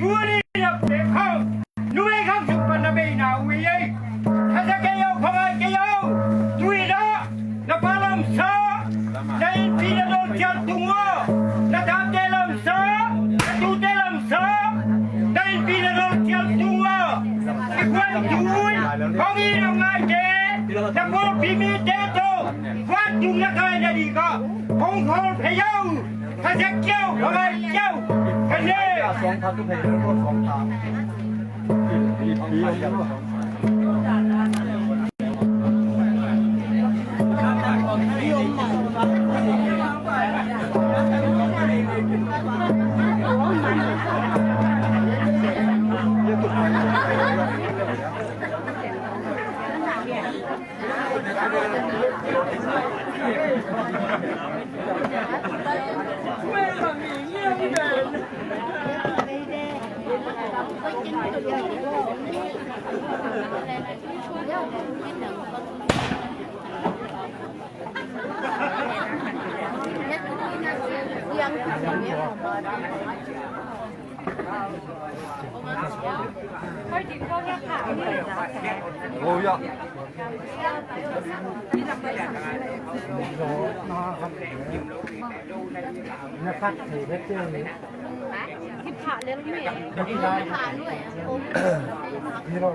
Tuuli Napeko, Nuega Supanabe Nawi, Hazakayo Pamakayo, Tuida, Napalam Sa, Nain Pinadol Kiatungo, Natatelam Sa, Natutelam Sa, Nain Pinadol Kiatungo, Ikwan Tuul, Panginoong Ate, Napol Pimiteto, Watung Nakay Nadiga, Hongkol Payaw, Hazakayo Pamakayo, Kane. 2,000ก็เพลงรถ2 ทางปีอย่างโอ้ยอ่ะนะครับถือเพชรเจ้านี้ที่ผ่าเรื่องนี้ที่ผ่าด้วยที่เรา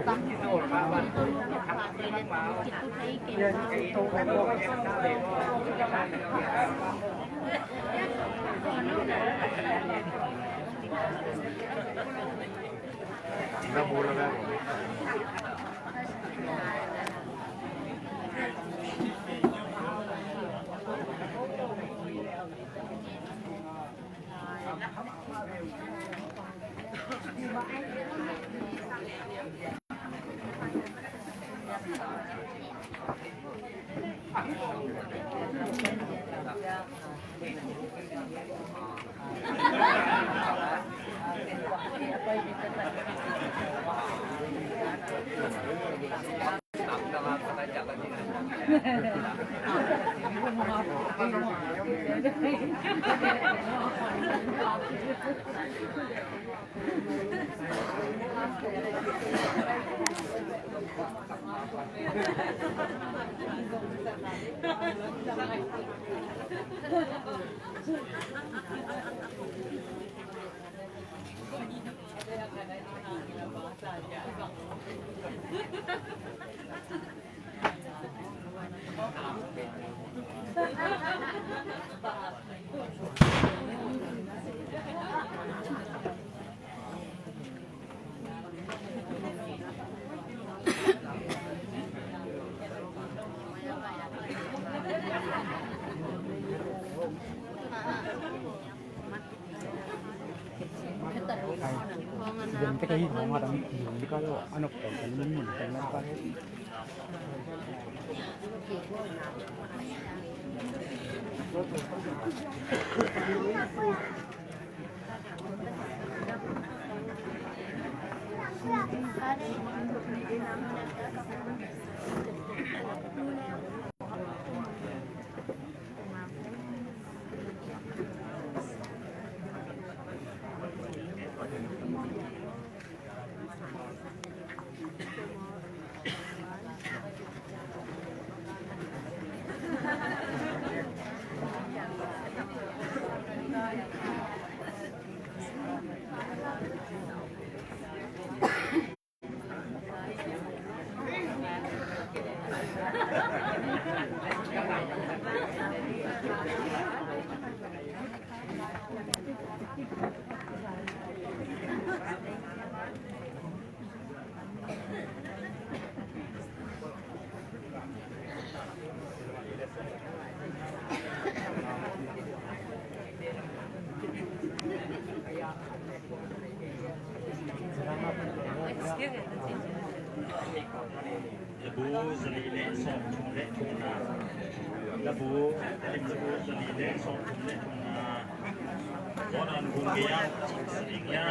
น้ำมูลแล้วนะDiyan kita hidup orang ini kalau anak kan minum kan apa Lebu selile som chule tuna. Lebu lebu selile som chule tuna. Zonan bungiang seringnya.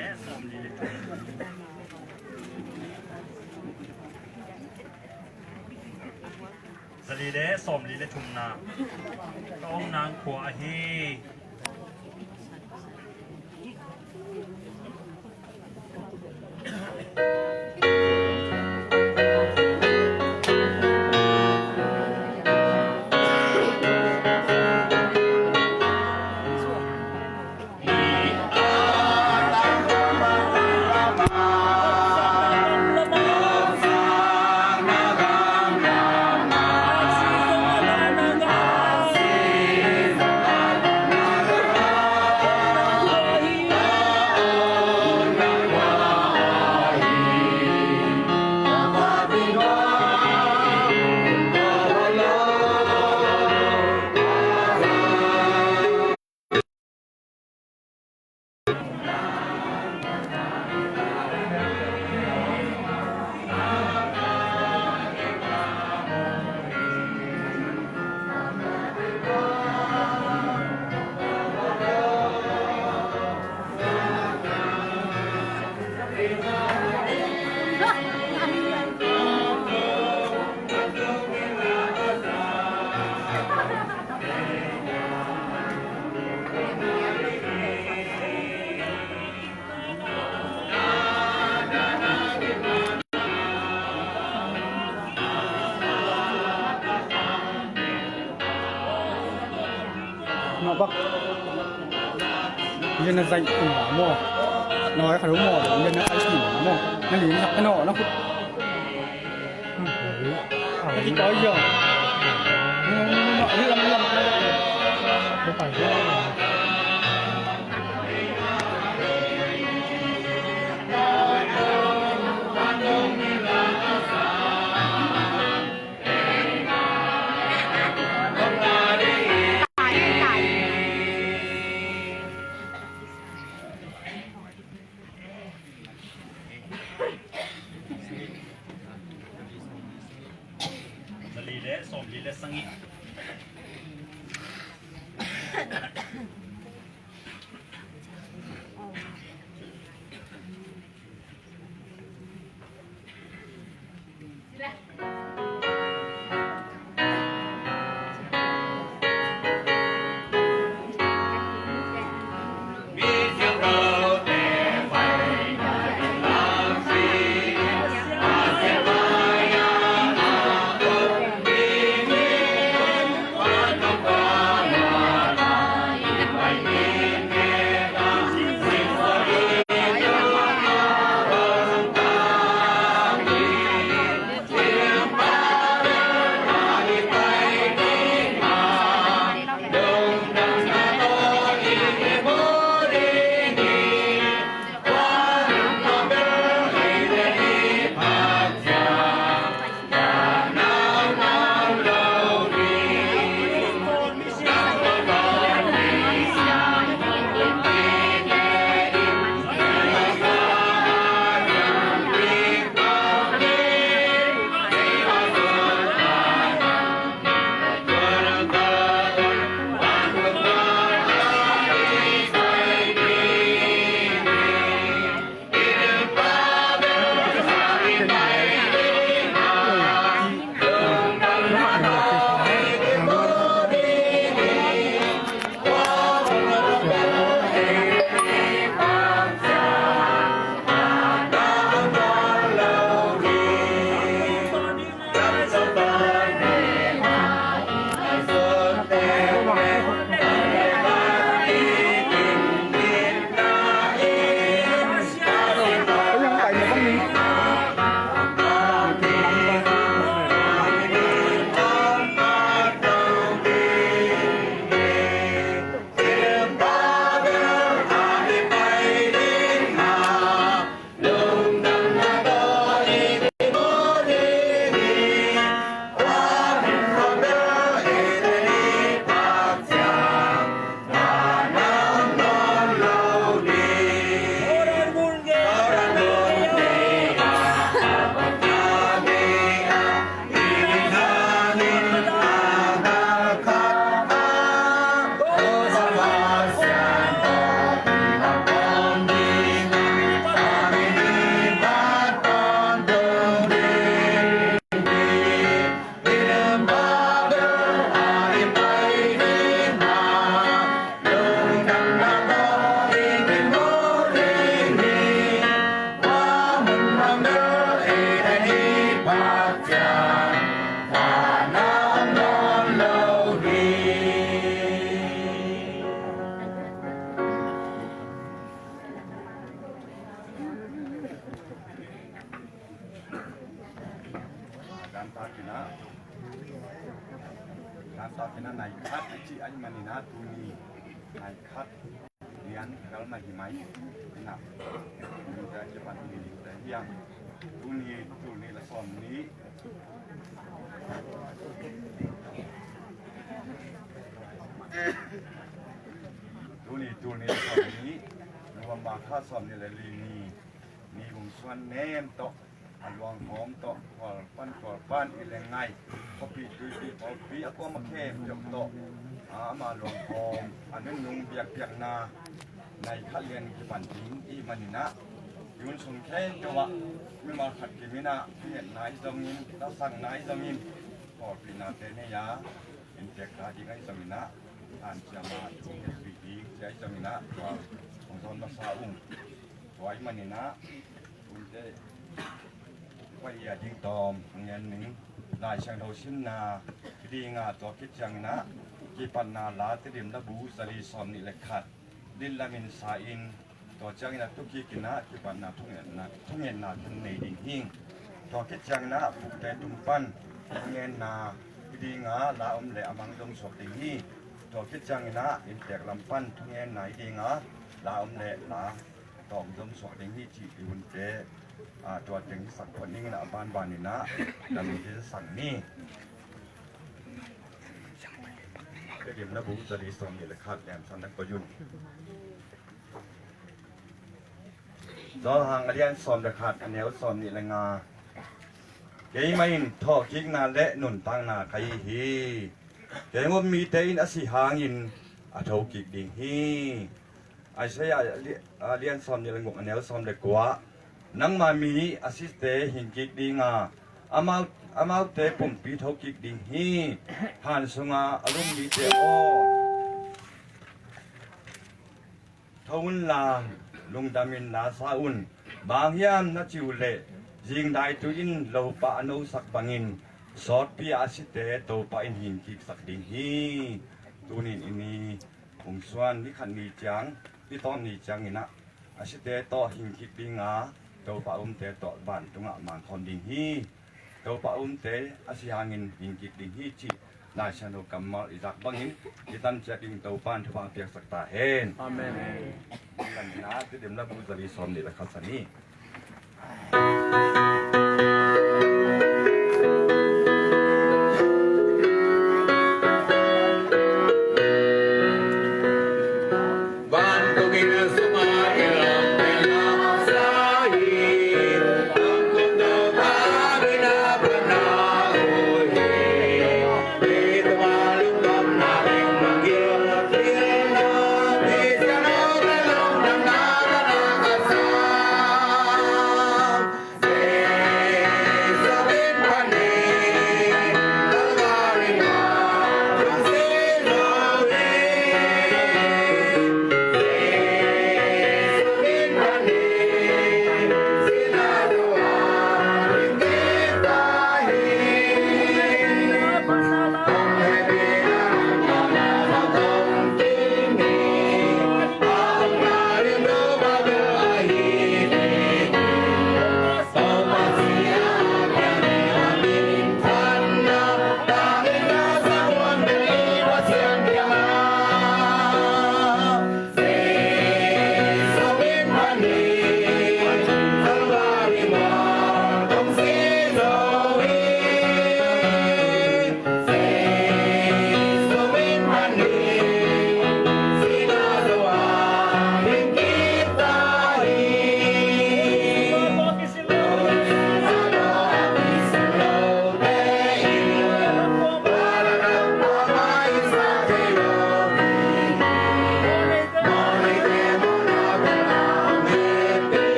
สลีเดสมลีเลทุมนาต้องนางขัวอาฮีnó bắc nhân là dành cùng bảo mò nói khả đúng mò nhân là ai chỉ mò nó lý nó cái nọ nó cũng cái có gì không nó đi làm không phảiสมลีและสังอิ kina nasa kina nai khat chi ai manina tuni nai khat lian kal ma himai na ni da japan ni da yang tuni la som ni tuni la som niรวมบาค่าsom ni la li niวงสวนแนมตกอันวางหอมตกก่อปั้นอีแรงไงพอปีพอปีอะก็มาเข้มจบตกมาหลวงหอมอันนั้นยุงเปียกนาในคัดเรียนที่ปันทิ้งอีมันนี่นะยุนสงแค่จังหวะไม่มาขัดกิมินะเพียรนายจงยินแล้วสั่งนายจงยินพอปีนาเตเนียเห็นเจ็กตาดีไงจงยินนะอ่านจะมาถูกปีดีใจจงยินนะว่าของตนมาซาอุ้งไว้มันนี่นะคุณเจไว้อย่ายิงตอมเงินหนึ่งได้ช่างเราชินนาดีงาตัวคิดจังนะกีปันนาลาติดิมระบูสลีซอมนี่แหละขัดดินละมินสาอินตัวจังนะทุกกีกินะกีปันนาทุกเงินนาทุนในดิ่งหิ่งตัวคิดจังนะผูกแต่ตุ้มปั้นเงินนาดีงาลาอมเละอมังดงศพดิ่งหิ่งตัวคิดจังนะอินแตกลำปั้นทุกเงินไหนดีงาลาอมเละลาตอมดงศพดิ่งหิ่งจีอิวนเตตัวจึงสั่งคนนี้นะบ้านนี่นะแล้วมีที่สั่งนี่ก็ดิมระบุจะดีส่งนี่แหละครับแอมสันนักประยุนเราห่างเรียนสอนระขาดอันแนวสอนนี่แหละงาเกี่ยไม่ทอคิกนาและหนุนตั้งนาใครฮีเกี่ยว่ามีเตอินอสิหางินอาทกิกดิ่งฮีไอ้เสียเรียนสอนนี่แหละงกอันแนวสอนเด็กกว่านังมามีอาศิสเตหินกิกดิงาอามาเตปุ่มปีเท่ากิกดิงฮีหันสงาอารมณ์ดีเตโอทวุนลาลุงดามินนาซาอุนบางยามนัจิวเลยิงได้ตุอินโลปะอนุสักบังินสอดปีอาศิเตโตปะอินหินกิกสักดิงฮีตุนินอินีองสวนนิขันนีจังที่ต้อนนีจังนี่นะอาศิเตโตหินกิกดิงาตัวปะเตต่อบ้านตรงอ่ะมันคนดิ่งฮีตัวปะเตอาศิหางินดิ่งกิกดิ่งฮีจีนายชนกรรมอิจักบังหินที่ตั้งใจดิ่งตัวบ้านทุกวันเปียกสักตาเห็นอาเมนกันนะที่เดิมรับบุญรีสอมนี่แหละครับสันนี่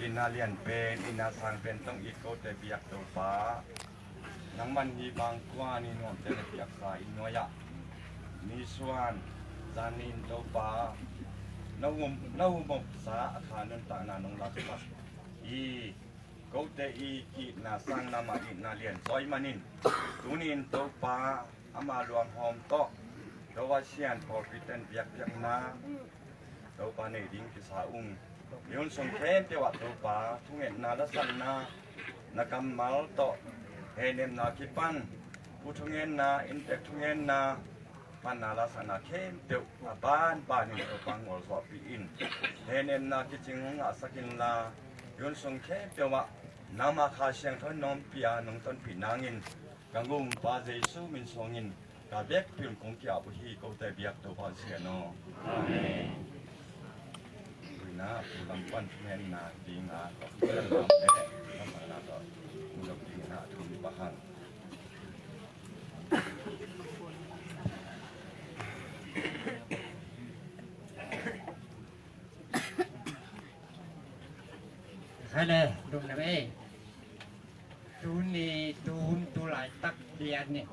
อินาเลียนเป็นอินาสังเป็นต้องอีกโกเตเบียกตัวฟ้านังมันมีบางกว่านี่นวมเตเบียกสายน้อยมีส่วนจานินตัวฟ้าน้าหุมสาอาคารนันตานานงลักปัสอีโกเตอีกีนาสังนามาอินาเลียนซอยมันินตุนินตัวฟ้าอามาลวงหอมโตตัวเชียนพอพิเตนเบียกยังนาตัวฟ้าในดิ้งกิสาอุงยนสงเข้มเทวะตัวป่าทุ่งเอ็นนาละสันนานักำมัลโตเฮเนมนาคิปันผู้ทุ่งเอ็นนาอินเตกทุ่งเอ็นนาปันนาละสันนาเข้มเทวะบ้านนี่ตัวปังหัวสอบปีอินเฮเนมนาคิจิงงอาสกินลายนสงเข้มเทวะนามาคาเชียงทนนอมปียานงต้นปีนางอินกังกุมปาเจสุมินสงินกาเบกพิมคงเกี่ยวบุฮีโกเตเบียกตัวพาเสียโนอาเมนนะผู้ลำปั้นแม่นาดีงาก็เรื่องน้ำเละน้ำมันนาก็ผู้ลำดีงาทุนบ้านใครเลยดูนะเอ้ตูนี่ตูหลายตักเดียนนี่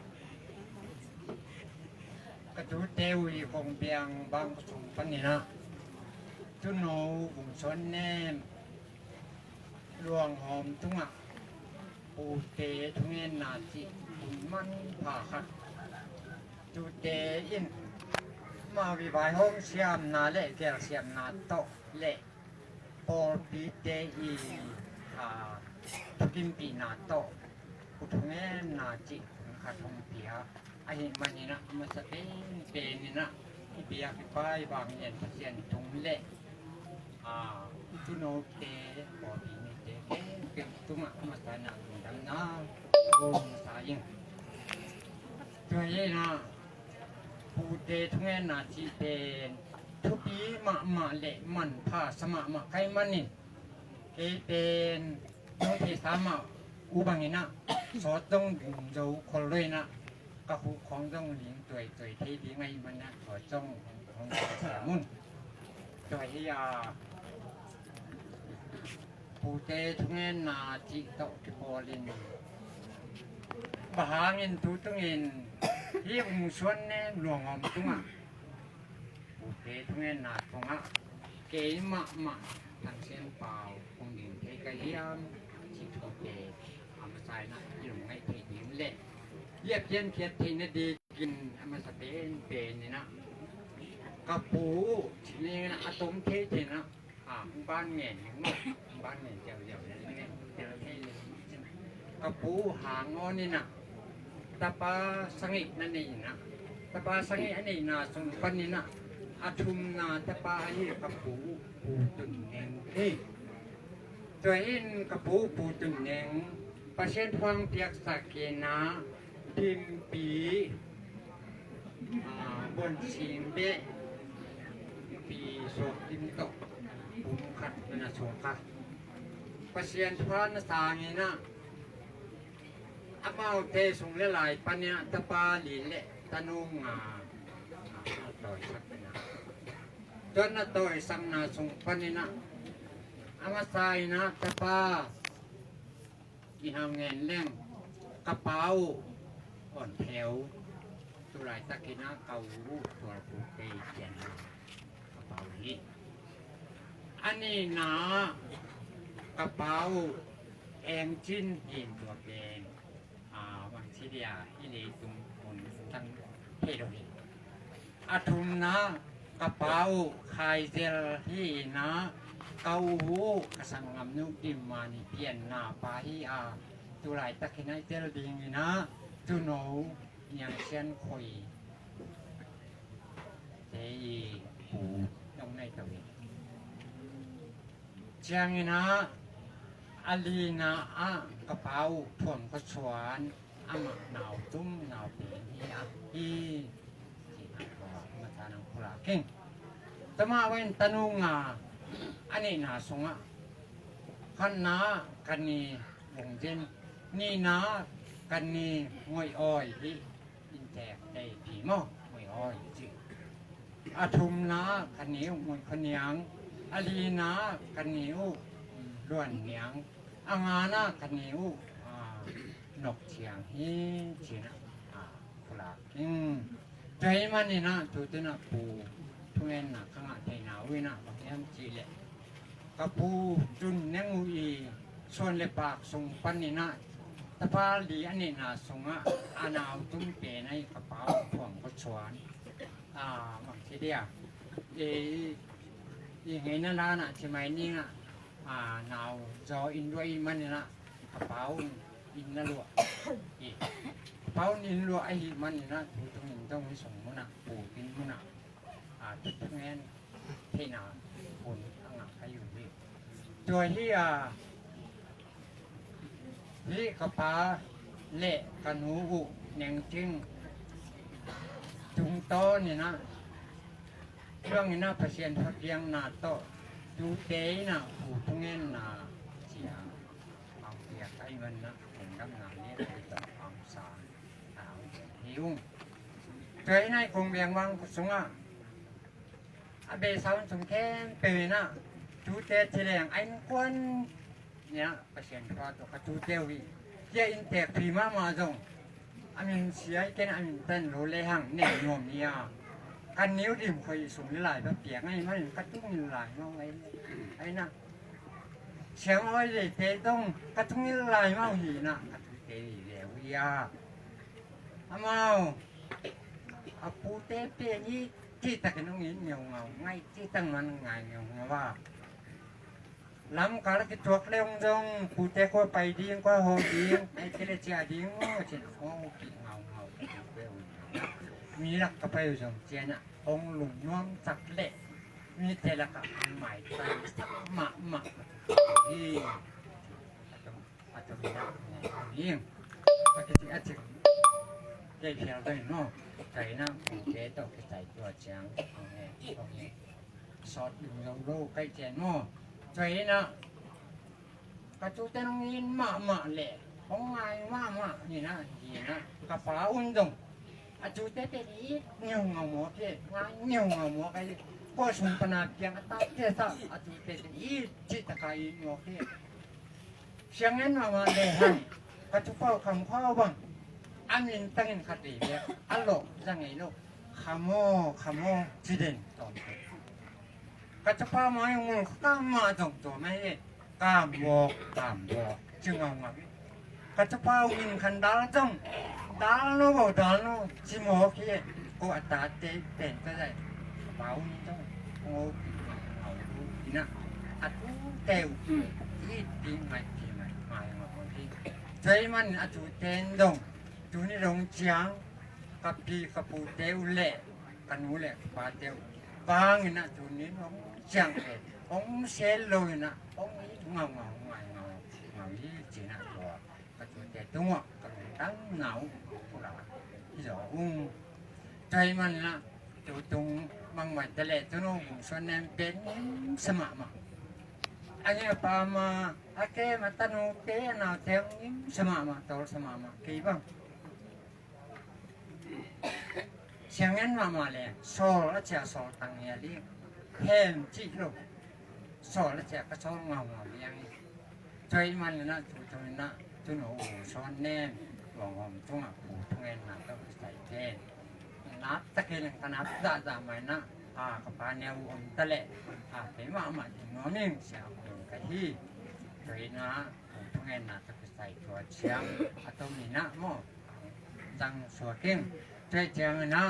กระตูเตวีคงเบียงบางสมปันนี่นะทุนโนบุญชนแนมรวงหอมทุ่งอ่ะปูเตทุ่งเงินนาจิบุญมันผ่าคัดตูเตอินมาวิบายห้องเสียมนาเละเกลเสียมนาโตเละปอปีเตอีทุกิมปีนาโตปุถุเงินนาจิขัดทงเปียไอ้มันนี่นะมันจะเป็นนี่นะที่เปียกไปบางเย็นเสียนทุ่งเละtu no te body ni te ke tu ma masana dam na om sa yin tu ye na pu te thu nge na chi te thu pi ma le man pha sama ma kai man ni ke ten no te sama u bang ni na so tong jo khol le na ka hu khong dong ling tui thi di ngai man na ho chong hong sa mun tu ye yaผู้เตทุเงินนาจิโตกิโพลินบหาเงินทุตุเงินที่อุ้งชวนเนหลวงอมตุงะผู้เตทุเงินนาตงะเกยมะทันเส้นเปล่าคงดิ่งเทกะเลียมจิตโตเตอามสายนะยิ่งให้เทยิ่งเละเรียบเย็นเพียรทีนดีกินอามสเป็นนี่นะกระปูทีนี้นะอะตมเทนะบ้านเงี้ยบ้านเงี้ยเจียวนี่เจียวให้กระปูหางอนี่นะตาปาสังอินั่นเองนะตาปาสังอิอันนี้นะสมปันนี่นะอาชุมนาตาปาให้กระปูตุนเองเฮ้ตัวเองกระปูตุนเองประเทศฟังเปียกสักเกนะพิมปีบนสิงเบปีโสติมโตปุมขัดนาสงค่ะประเสียนพระนสางีนะอามาเตสงเลายปัญญาตปาลีเละตะนุงต่อยสักนะจนน่ะต่อยสังนาสงปัญญาอามาสายนะตปาอีหามเงินเล่งกระเป๋าอ่อนแถวตุลายตะกินะเกาลูกตัวผูเตเจียนกระเป๋านี้อันนี้นะกระเป๋าแองจิ้นหินตัวเป็นวังชิเดียอิเลตุงคนตั้งเทโรหิอาทุมนะกระเป๋าไข่เจลที่นะเกาหูกระสังงามนุกิมมานิเปียนนาปาฮิตุลายตะกินัยเจลดิงนะตุโนยังเชียนคอยเจีหูตรงในตัวนี้เชียงนะอาลีนะกระเป๋าถ่วงกระสวนหนาวตุ้มหนาวเปลี่ยนที่มาทานอังคุระเก่งแต่มาเว้นตนุงอันนี้นาสงขันนากันนี่วงเจนนี่นากันนี่มวยอ้อยที่อินแตกได้ผีหม้อมวยอ้อยจิอาทุมนากันนี่มวยขนยังอาลีนากันนี่ ล้วนเหนียงอางานะกันนิวนกเชียงฮีจีนะกุหลาบใจมันนี่นะตัวเจ้านะปูทุเรนนะข้างในหนาววินะบางอย่างจีเละกับปูจุนเนงูอีส่วนเล็บปากส่งปันนี่นะตะพาลีอันนี้นะส่งอานาวตุ้มเปในกระเป๋าถ่วงกระชวนบางทีเดียวยังไงนั่นล่ะนะใช่ไหมนี่นะนาวจออินด้วยมันนี่นะกระเป๋าอินนั่นลวกกระเป๋าอินลวกไอ้มันนี่นะถูตรงนี้ต้องมีส่งมันนะปูกินมันนะจุดทั้งนั้นที่นาคนข้างหลังใครอยู่ที่ตัวที่นี่กระเป๋าเละกันหูบุแหน่งจริงจุงโตนี่นะเรื่องนี้นะเปอร์เซ็นต์พักเลี้ยงนาโตดูเตยนะผู้ทุงเงินนะเสียเอาเปียกไอ้เงินนะเห็นกำลังนี้เลยต่อความสารเอาหิวเตยในคงเบียงวังสงอาเบสาวสงแค่เปยนะดูเตยเฉลียงไอ้ควนเนี่ยเปอร์เซ็นต์พอตัวกระดูเตยวิเจ้าอินเตอร์พรีมาจงอามินเสียแค่อามินเต้นโรเลหังเนี่ยโยมเนี่ยกันนิ้วดิ่มคอยสูงหลายแบบเปียกไงมันกระตุ้งหลายมาไว้ไอ้น่ะเสียงอ้อยเลยเตะต้องกระตุ้งหลายมาหีน่ะกระตุ้งเตะเหลวิยาอามาอาปูเตะเปียนี่ที่ตะกันน้องเงี้ยเงาไงที่ตั้งมันไงเงาว่าล้ำการกิจวัตรเรื่องจงปูเตะก็ไปดีก็โหดีไอ้เทเลเจียดีโง่เช่นโง่กินเงามีหลักกระเพาะจงเจน่ะองหลุมน้อมจักเละมีเทละกับหมายใจสักหมาที่อาจจะมีอะไรยิ่งปกติอาจจะได้เพียงได้เนาะใจน้ำปูเตะต้องใส่ตัวเชียงเอาไงเอาไงสอดอยู่เราโลใกล้เจนเนาะใจนะกระจุกแต่น้องยินมาเละของไงมานี่นะนี่นะกระเป๋าอุ่นดงอาจุเตะนี้เงี้ยวเงาหมอเพี่งานเงี้ยวเงาหมอไอ้ก็ชุมปนาเพียงตาเจ้าอาจุเตะนี้จิตตะไคร้หมอเพี่เสียงนั้นมาเลยฮะกระจุกเฝ้าคำข้าวบังอันนี้ตั้งเงินคดีเนี่ยอัลโลยังไงโลขโมจีเด่นตอนกระจุกเฝ้ามาอย่างมึงข้ามมาจงตัวไม่ได้กามบอกจึงเอาเงากระจุกเฝ้าอินคันดาจงดาโน่บอกดาโน่ชิโมะพี่กูอัตราเต้นก็ได้เบานี่ต้องโง่เอาดูนะอัดเตวที่ดีไม่มาคนที่ใจมันอัดเต้นดงดูนี่ลงเชียงกับพี่กับปูเตวเละกันหูเละปาเตวบางนะดูนี่ลงเชียงเละองเซลโลนะองนี้เงาที่จีน่าตัวกระจุเตตัวกันตั้งเหงาที่เราใจมันละตัวตรงบางวันแต่ละตัวน้องส่วนนั้นเป็นสมามาอันนี้ปามาอาเกมาตันโอเกน่าเที่ยงสมามาตัวสมามากี่บ้างเชียงนั้นมาเลยโซ่แล้วจะโซ่ตั้งเงี้ยดิเห็นจีโร่โซ่แล้วจะก็โซ่เงาเลี้ยงใจมันละตัวตรงนั้นตัวน้องส่วนแน่หวังทุ่งปูทุ่งเงินน่ะต้องใส่เทนนับตะเกียงขนาดด่าไหมนะกับปลาแนวตะเละเห็นว่ามันน้องนิ่งเสียงกะทิโดยนะปูทุ่งเงินน่ะต้องใส่ตัวเชียงตัวมีนะหม้อจังสวยเก่งใจเชียงนะ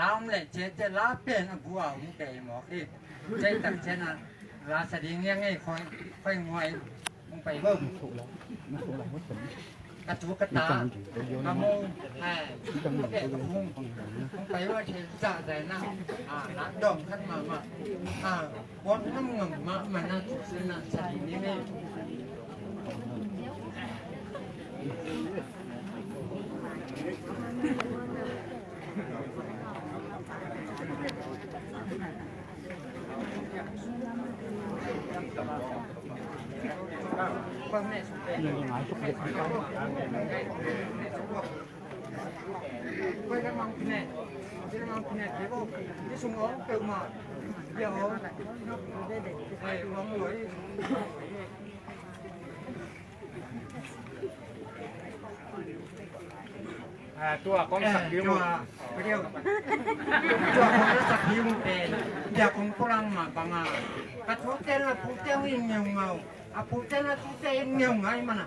ล้ำเลยเจ๊ล้าเป็นบัวหุ่นเตยหมอที่ใจตักเช่นนั้นราสดีเงี้ยง่ายค่อยงวยมึงไปเบิ่มกระตุกกระตากระมงแก่กระพุ้งไปว่าเชนจ่าใจนะนักดองขั้นมาวัดน้ำเงินมาน่าสุดสนะสดีนี่ไม่บางแม่สุดเลยยังไงก็เป็น Quay cái mong cái này. Cái mong cái này thế vô. Cái súng ống tự mà. Giờ Đây bóng lưới. ตัวของสักดิว Cái điều. Chùa không có sạc hiu tên. Giờ không có lăng mà bằng à. Cái chú tên là chú tên hình nhiều ngầu. À chú tên là chú tên nhiều ngay mà nè.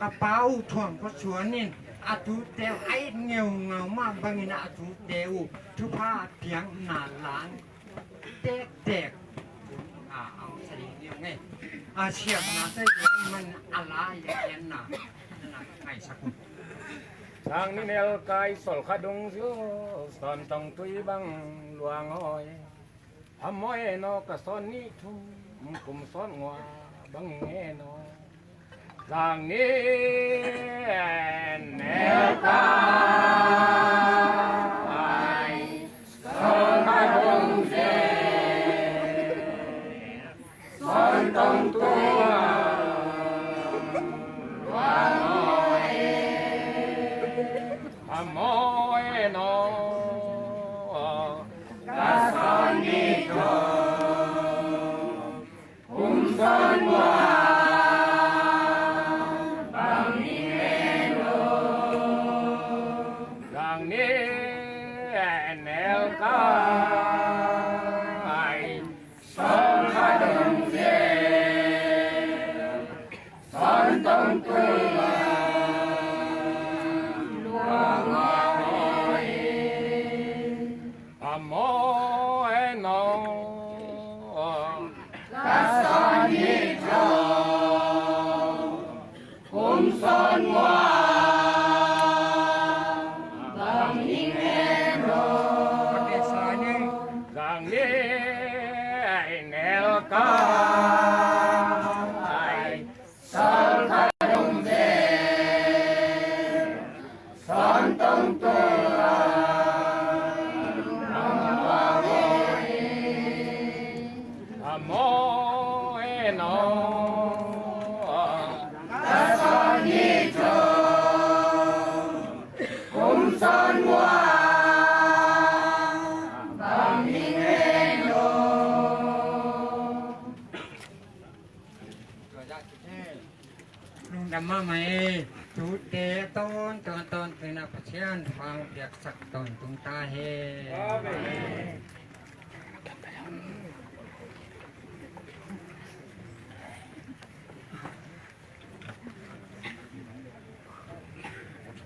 Cái báo thuồng có xuống nên. À chú tên ấy nhiều ngầu mà bằng nè chú tên. Chú phá tiếng nà láng. Tết tết. À ông sẽ đi nhiều nghe. À xiềm nà sẽ đi mình à lá yên nà. Nên là ngày sắc. ทางนี้แนวกายสลขดงซิวสอนต้องตุยบังหลวงอ้อยทำมอยนอกระสอนนี้ทุ่มกุมสอนงัวบังแงนอทางนี้แนวกายสลขดงซิวสอนต้องตุยno casanito son wa bangino gang ni enel kai son kadung se son tong tuwa Mà mày chú tế tôn từ nạp chiên hoàng việc sạc tôn chúng ta hề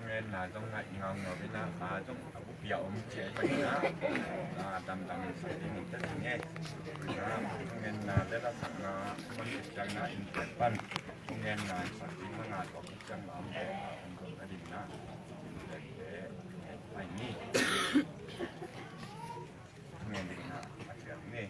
nên là trong ngạnh ngon ở bên Nam và trong biểu chế bệnh đó là đầm sẽ đi một chất nghe nên là rất là sẵn con chẳng là in văn nên là sẵn tí mà ngài có cái chân là ông có gia đình đó để phải nghi nên định là phát triển nghề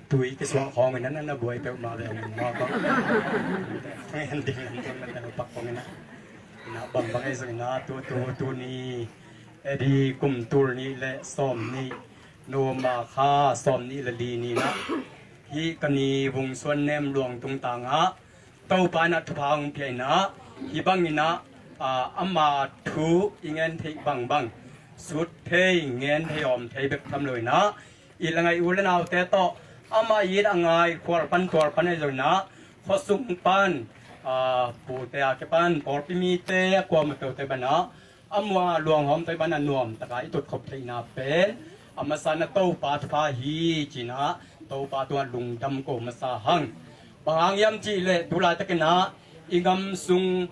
tui cái số khó mình nó bùi béo mà về nó có cái hành trình nó bắt con nó bằng bằng cái gì nó tu ni đi cùng tu ni lệ xóm ni nô mà kha xóm ni là đi ni na hi cái ni vùng xuân nem luồng tung tang á tàu ba na thu phang phía na hi bang ni na amma thu ingen thấy bằng suốt thấy nghe thấy om thấy bếp thầm lời na ilangai ulan nào té to ama yid angai kwar pan ai rồi na khosung pan pu te a ke pan porpimi te kwam to te bana amwa luang hom te bana nuam takai tut khop thei na pen amasana to pa pha hi china to pa tu lung dam ko masa hang bang yam chi le tula ta kana ingam sung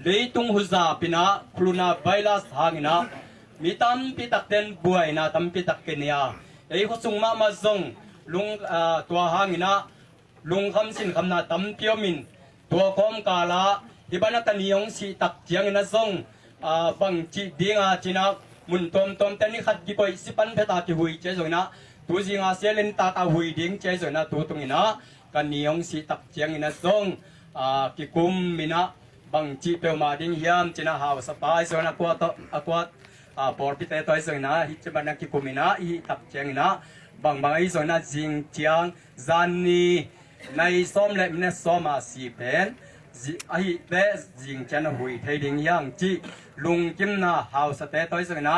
leitung huza pina khuluna virus hangina mitam pitak ten buai na tam pitak kenya ei ko sung ma ma zong lung tua hangina lung kham sin kham na tam piomin tua kom kala ibana taniong si tak chiang ina zong bang chi dinga china mun tom tani khat gi poi sipan pheta ti hui che zoina tu jinga selen ta hui ding che zoina tu tungina kaniong si tak chiang ina zong ki kum mina bang chi pe ma ding hiam china haw sa pai zoina kwa to akwa por pite toy zoina hi chban ki kumina hi tak chiang ina bang ai zoina jing chiang zan ni ในซ้อมและมินซ้อมมาสีเป็นไอเตะจิงจันหุยไทยดิ่งยังจีลุงกิมนาเฮาสเตต้อยสนะ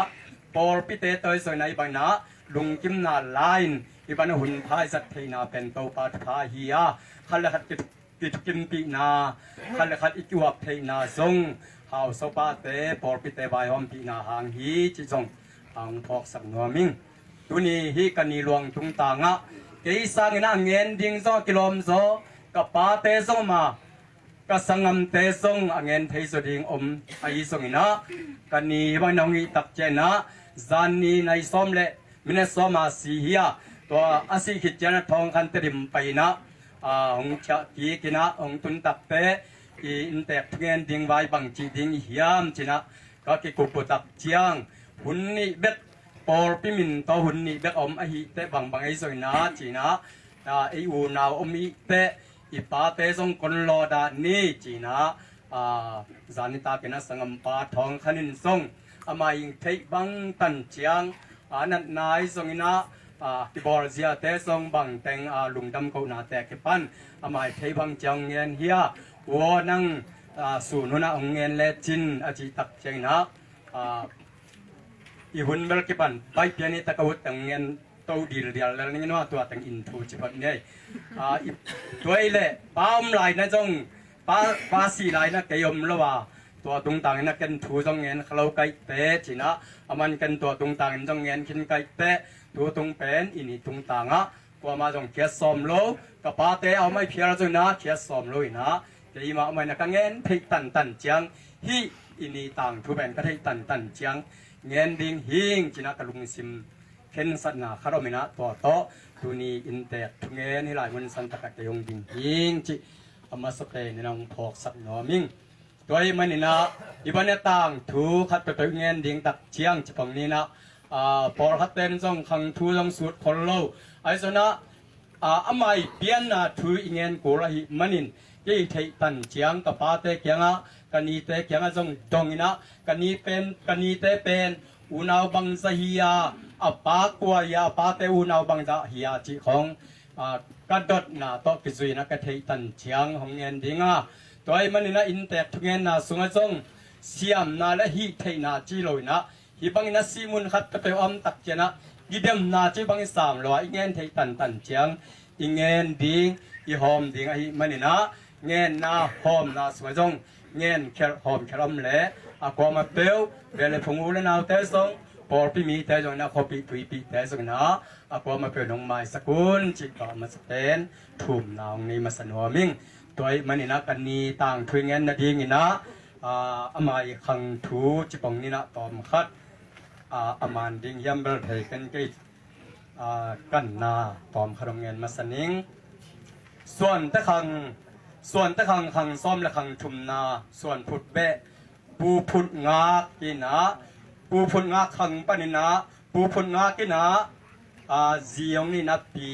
ปอลปิเตต้อยสนะอีบังนะลุงกิมนาไลน์อีบันหุ่นพายสัตเทนาเป็นโตปาทพาฮียาขันละขัดกิจกิมปีนาขันละขัดอิจวับเทนาซงเฮาสปาเตปอลปิเตบายอมปีนาหางฮีจิซงหางพอกสักนัวมิงตุนีฮีกันนีหลวงตุงตางะเกยสังนะเงินดิ่งซอกิโลมโซกับปาเตซงมาก็สังมเตซงอังเงินเทสุดิงไอซงอินะกันนีวันนองอีตักเจนะจานนีในซ้อมเละมินซ้อมมาสีเฮียตัวอาศัยขิดเจนะทองคันเตริมไปนะองชะกีกินะองตุนตักเตอินเตกเงินดิ่งไว้บังจีดิ่งเฮียมจินะก็กิกุปตักเจียงหุ่นนี่เบ็ดปอลพิมินตัวหุ่นนี่เบ็ดไอเตบังไอซงอินะจีนะไออูนาวอีเตอีปาเตซงคนโลดานี่จีนะจานิตากินะสังมปาทองขันินซงอามายิงเทบังตันเจียงนันนายซงอินะที่บอลเซียเตซงบังเต็งลุงดำเขาหน้าแตกปันอามาเทบังเจียงเงินเฮียวัวนังสูนุนะองเงินเลจินอาจิตักเจียงนะอีหุ่นเบลกิปันไปเพียนี่ตะกวุตังเงินตัวดีเดียวแล้วนี่ว่าตัวตังอินทูจิปันเนี่ยตัวเล่ป้ามลายนะจงป้าสีลายนะเกี่ยมละว่าตัวตรงต่างนะกันทูจงเงินเขาไก่เตะจีนะมันกันตัวตรงต่างจงเงินกินไก่เตะตัวตรงเป็นอินี่ตรงต่างอ่ะกว่ามาจงเขียสอมโลกับป้าเตะเอาไม่เพียรจงนะเขียสอมโลอีนะจะอีมาไม่นักเงินที่ตันเจียงฮีอินี่ต่างทูเป็นก็ที่ตันเจียงเงินดิ่งหิงจีนะกะลุงซิมเข็นสัตนาคารมินะตัวโตตุนีอินเตอร์ทุเงนี่หลายวันสันตะกะยงดิ่งหิงจีอามาสเปนนองพอกสักหนอมิงตัวอีมันนี่นะอีบันเนี่ยต่างถูขัดไปเงินดิ่งตักเชียงจีปังนี่นะพอขัดเต้นจงขังทูจงสุดคนโลไอ้ส่วนนะอาไม่เปลี่ยนนะทูอีเงินกูละหิมันนินยี่เทตันเชียงกับปาเตเกียงะกันนี่เตเกียงะจงดงนะกันนี่เตเป็นอุณาวบังสหิยาปากวายาปาเตอุณาวบังสหิยาจีของกระดดนะโตกิจุยนะกระเทตันเชียงของเงินดิ่งตัวไอ้มันนี่นะอินเตอร์ทุเงินนะสุงจงเสียมนะและฮีเทนะจีโรยนะฮีบังนะซีมุนขัดกระเตอมตักเจนะกิเดมนะจีบังสามร้อยเงินเทตันเชียงอีเงินดิ่งอีหอมดิ่งไอ้มันนี่นะเงินนะหอมนะสุงจงเงินแค่หอมแค่ลมเละความมาเปลวเวลาพงอุลนาวเตสงพอปีมีเตจงนะขอปีตุยปีเตสงนะความมาเปลวน้องไม้สกุลจิตมาสเปนทุ่มนาวนี่มาสนวมิงตัวมันนี่นะกันนี่ต่างทุยเงินนาดีนี่นะอามาอีขังทูจิปงนี่นะตอมคัดอามันดิ่งยำเบลเทกันกิกันนาตอมขนมเงินมาสนิงส่วนตะขังขังซ้อมและขังชุมนาส่วนผุดเบะปูพุดงากินะปูพุดงาขังปนินะปูพุดงากินะเจียงนี่นะปี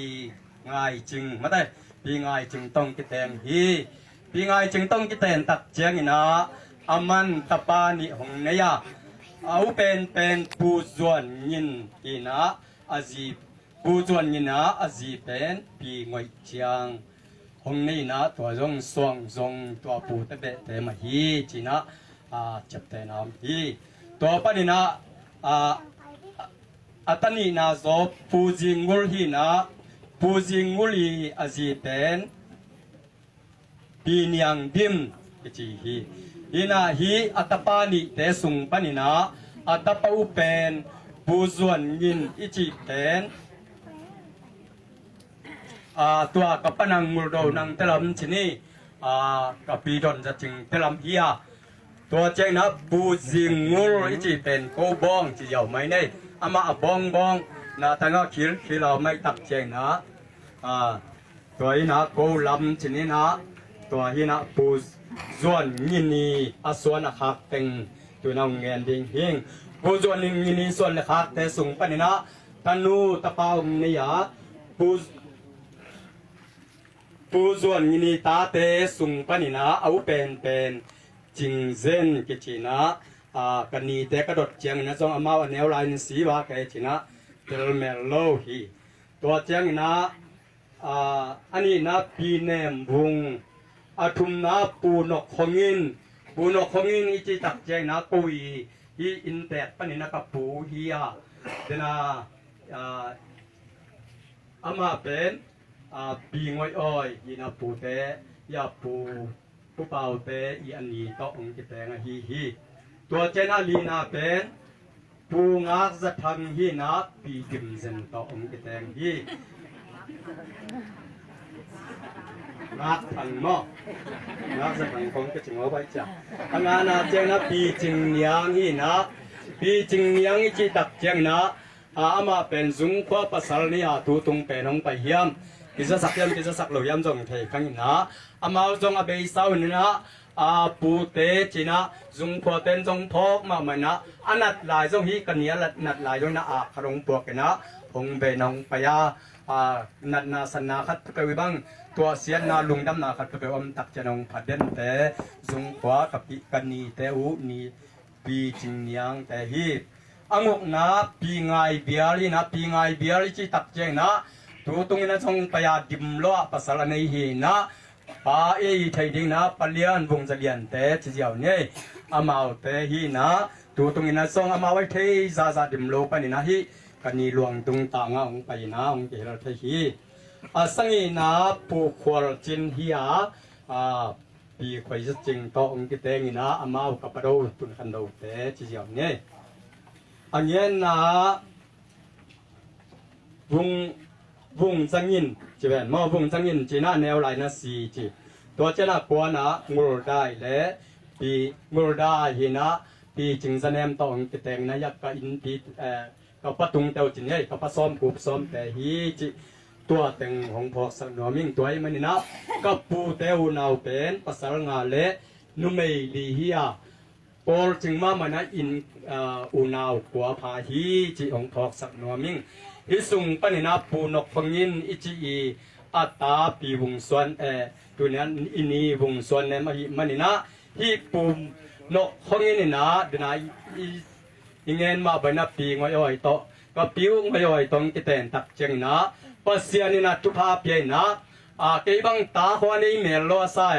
ง่ายจึงมาได้ปีง่ายจึงต้องกิเตนฮีปีง่ายจึงต้องกิเตนตักเจียงนี่นะอามันตะปานิหงเนียเอาเป็นปูจวนยินกินะอาจีปูจวนยินะอาจีเป็นปีง่ายเจียงหงนี่นะตัวจงสวงจงตัวปูตะเบะเตมาฮีจีนะจับแต่น้ำฮีตัวปนินะตันนี่นะโซปูจิงวุลฮีนะปูจิงวุลีอาจีเป็นปีเนียงดิมจีฮีฮีนะฮีอัตปานิเตสุงปนินะอัตปาอุเป็นปูจวนยินอิจิเป็นตัวกับปนังมุลโดนังเตลัมชนีกับปีดอนจะจึงเตลัมเฮียตัวเจงนะปูจิงงูอีจีเป็นโกบองจีเหยาไม่เนี่ยอามาบองนะทั้งก็คิดเราไม่ตักเจงนะตัวนี้นะโกลำชนีนะตัวนี้นะปูส่วนยินีส่วนหักเต็งตัวน้องเงินดิ่งหิงปูส่วนยินีส่วนหักแต่สูงปนินะตันูตะเปาเนี่ยปูส่วนนี้ตาเตสุงปนินะเอาเป็นจิงเซนกิจินะกันนี้เตกระดดเจียงนะจงอามาแนวลายสีว่าแกจินะเดลเมโลฮีตัวเจียงนะ อันนี้นะปีเนมบุงอาทุมนะปูนกขงินปูนกขงินอีจิตักแจงนะกุยฮีอินเตะปนินะกับปูฮียเดนะอามาเป็นปีงอยอ้อยยีนะปูเตยาปูเป่าเตอีอันนี้ต้ององกิแตงฮีตัวเจนาลีนาเป็นปูงักจะทำฮีนะปีกิมเซนต้ององกิแตงฮีงักทังหม้องักจะทังคงก็จึงเอาไปจ้ะทางานเจนะปีจึงยังฮีนะปีจึงยังอีจิตักเจงนะอามาเป็นซุงขวาภาษาเนี่ยตูตุงเป็นองไปเยี่ยมกิจสักยามกิจสักเหล่ายามจงเทขังนะอามาจงอาเบยสาวนี่นะปูเตจินะซุงขวาเต็นจงพกมามันนะอันนัดลายจงฮีกันเนี้ยนัดลายจงนะขรงปวกนะองเบนองไปยานัดนาสนาคัดไปวิบังตัวเสียนาลุงดำนาคัดไปอมตักจะนองผัดเด่นแต่ซุงขวากับปีกันนี้แต่อูนี่ปีจิงยังแต่ฮีอังกนะปีไงเบียรีนะปีไงเบียรีจิตักเจงนะตัวตรงนั้นทรงไปยาดิมล้อภาษาในหีนะป้าเอไทยดิงนะปเลียนวงจะเลียนแต่เจียวเนี่ยอามาแต่หีนะตัวตรงนั้นทรงอามาไว้เทซาดิมโลไปนี่นะฮีกันนี่หลวงตรงต่างอ่ะไปนะองเกลเทฮีสังอีนะปูขวลจินฮีปีควายจริงต่อองค์กิเตงินะอามากับปะโดตุนขันโดแต่เจียวเนี่ยอันนี้นะวงจังยินจีเป็นมอวงจังยินจีน่าแนวไหลนะสีจีตัวเจ้าหน้ากวนนะงูได้และปีงูได้หินะปีจึงแสดงต่อองค์กิเตงนะยักษ์กับอินปีกับปะตุงเต้าจีเนี่ยกับปะซ้อมกูซ้อมแต่ฮีจีตัวเต็งของพอกสักหน่อมิ่งตัวไอ้มันนี่นะกับปูเต้านาวเป็นภาษางาเละนุ่มไม่ลีเฮียปอลจึงมามันนะอินอุนาวกัวพาฮีจีของพอกสักหน่อมิ่งฮิสุงปนินะปูนกฟังยินอิจิอัตตาปีวงส่วนตัวนี้อินีวงส่วนเนี่ยมันนี่นะฮิปูนกฟังยินนี่นะเดี๋ยวนะอิเงินมาไปนะปีงอยอ้อยโตก็ปีงอยอ้อยตรงกิเตนตักเจงนะปัสยานินะทุพาเปียนะเก็บังตาขวานี่เมลโลซา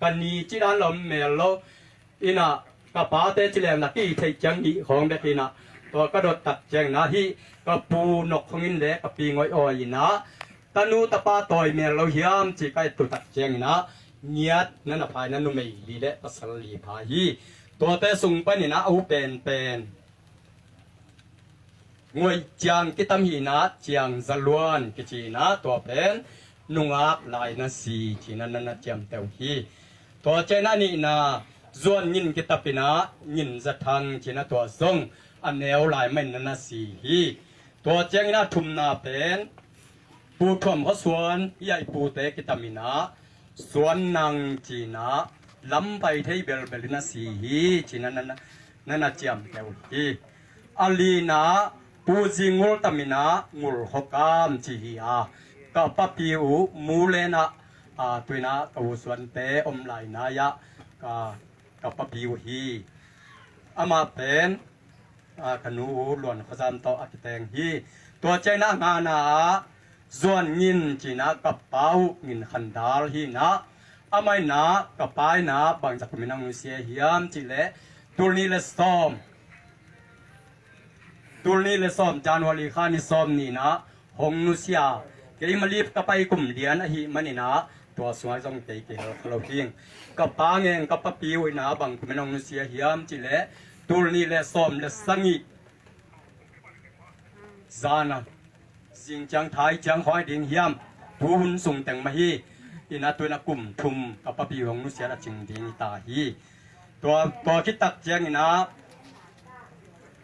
กันนี้จีรันลมเมลโลอินะกับป้าเตจิเลมนะที่ไทยจังอีของเด็กนะตัวก็โดดตัดเจงนะที่กับปูนกของอินเดกับปีงอยอ้อยนะตานูตาป้าต่อยเมลโลเฮียมจีไปตุตัดเจงนะเงียดนั่นน่ะพายนั่นนุ่มไม่ดีเละปัสลีพายีตัวเตสุงไปนี่นะเอาเป็นงวยจางกิตามหินะจางจลวนกิจีนะตัวเป็นนุงักลายนะสีที่นั่นนั่นจำเตวฮีตัวเจนันี่นะจวนยินกิตาปินะยินจะทังที่นะตัวทรงอันแนวลายไม่นั่นนะสีฮีตัวเจงนะทุมนาเป็นปูทวมเขาสวนใหญ่ปูเตกิตามินะสวนนางจีนะลำไปเที่เบลเบลนะสีฮีที่นั่นนั่นจำเตวฮีอลีนะปูจิงุลตามินะงุลฮกามจีฮีอากับปะปิวมูเลนะตัวนะตัวส่วนเตอมไหลนายะกับปะปิวฮีอามาเป็นขนูหลวนขจามต่ออักเตงฮีตัวใจนะงานาส่วนยินจีนะกับเป้ายินขันดาลฮีนะอาไม่นะกับปายนะบางจากมินังเสียฮิมจีเลตัวนี้เลสตอมตัวนี้เลยซ้อมจานวลีข้านี่ซ้อมนี่นะหงนุเซียเกี่ยมาลีบกับไปกลุ่มเดียนหิมันนี่นะตัวสวยจงเตะเกี่ยวเราเพียงกับปางเองกับปะปิวนะบางคนน้องนุเซียเฮียมจิเลตัวนี้เลยซ้อมเลยสังอีจานะสิงจังไทยจังหอยดิ่งเฮียมผู้หุ่นส่งแต่งมาฮีอินะตัวนักกลุ่มทุมกับปะปิวของนุเซียละจึงดิ่งตาฮีตัวคิดตักเจียงนี่นะ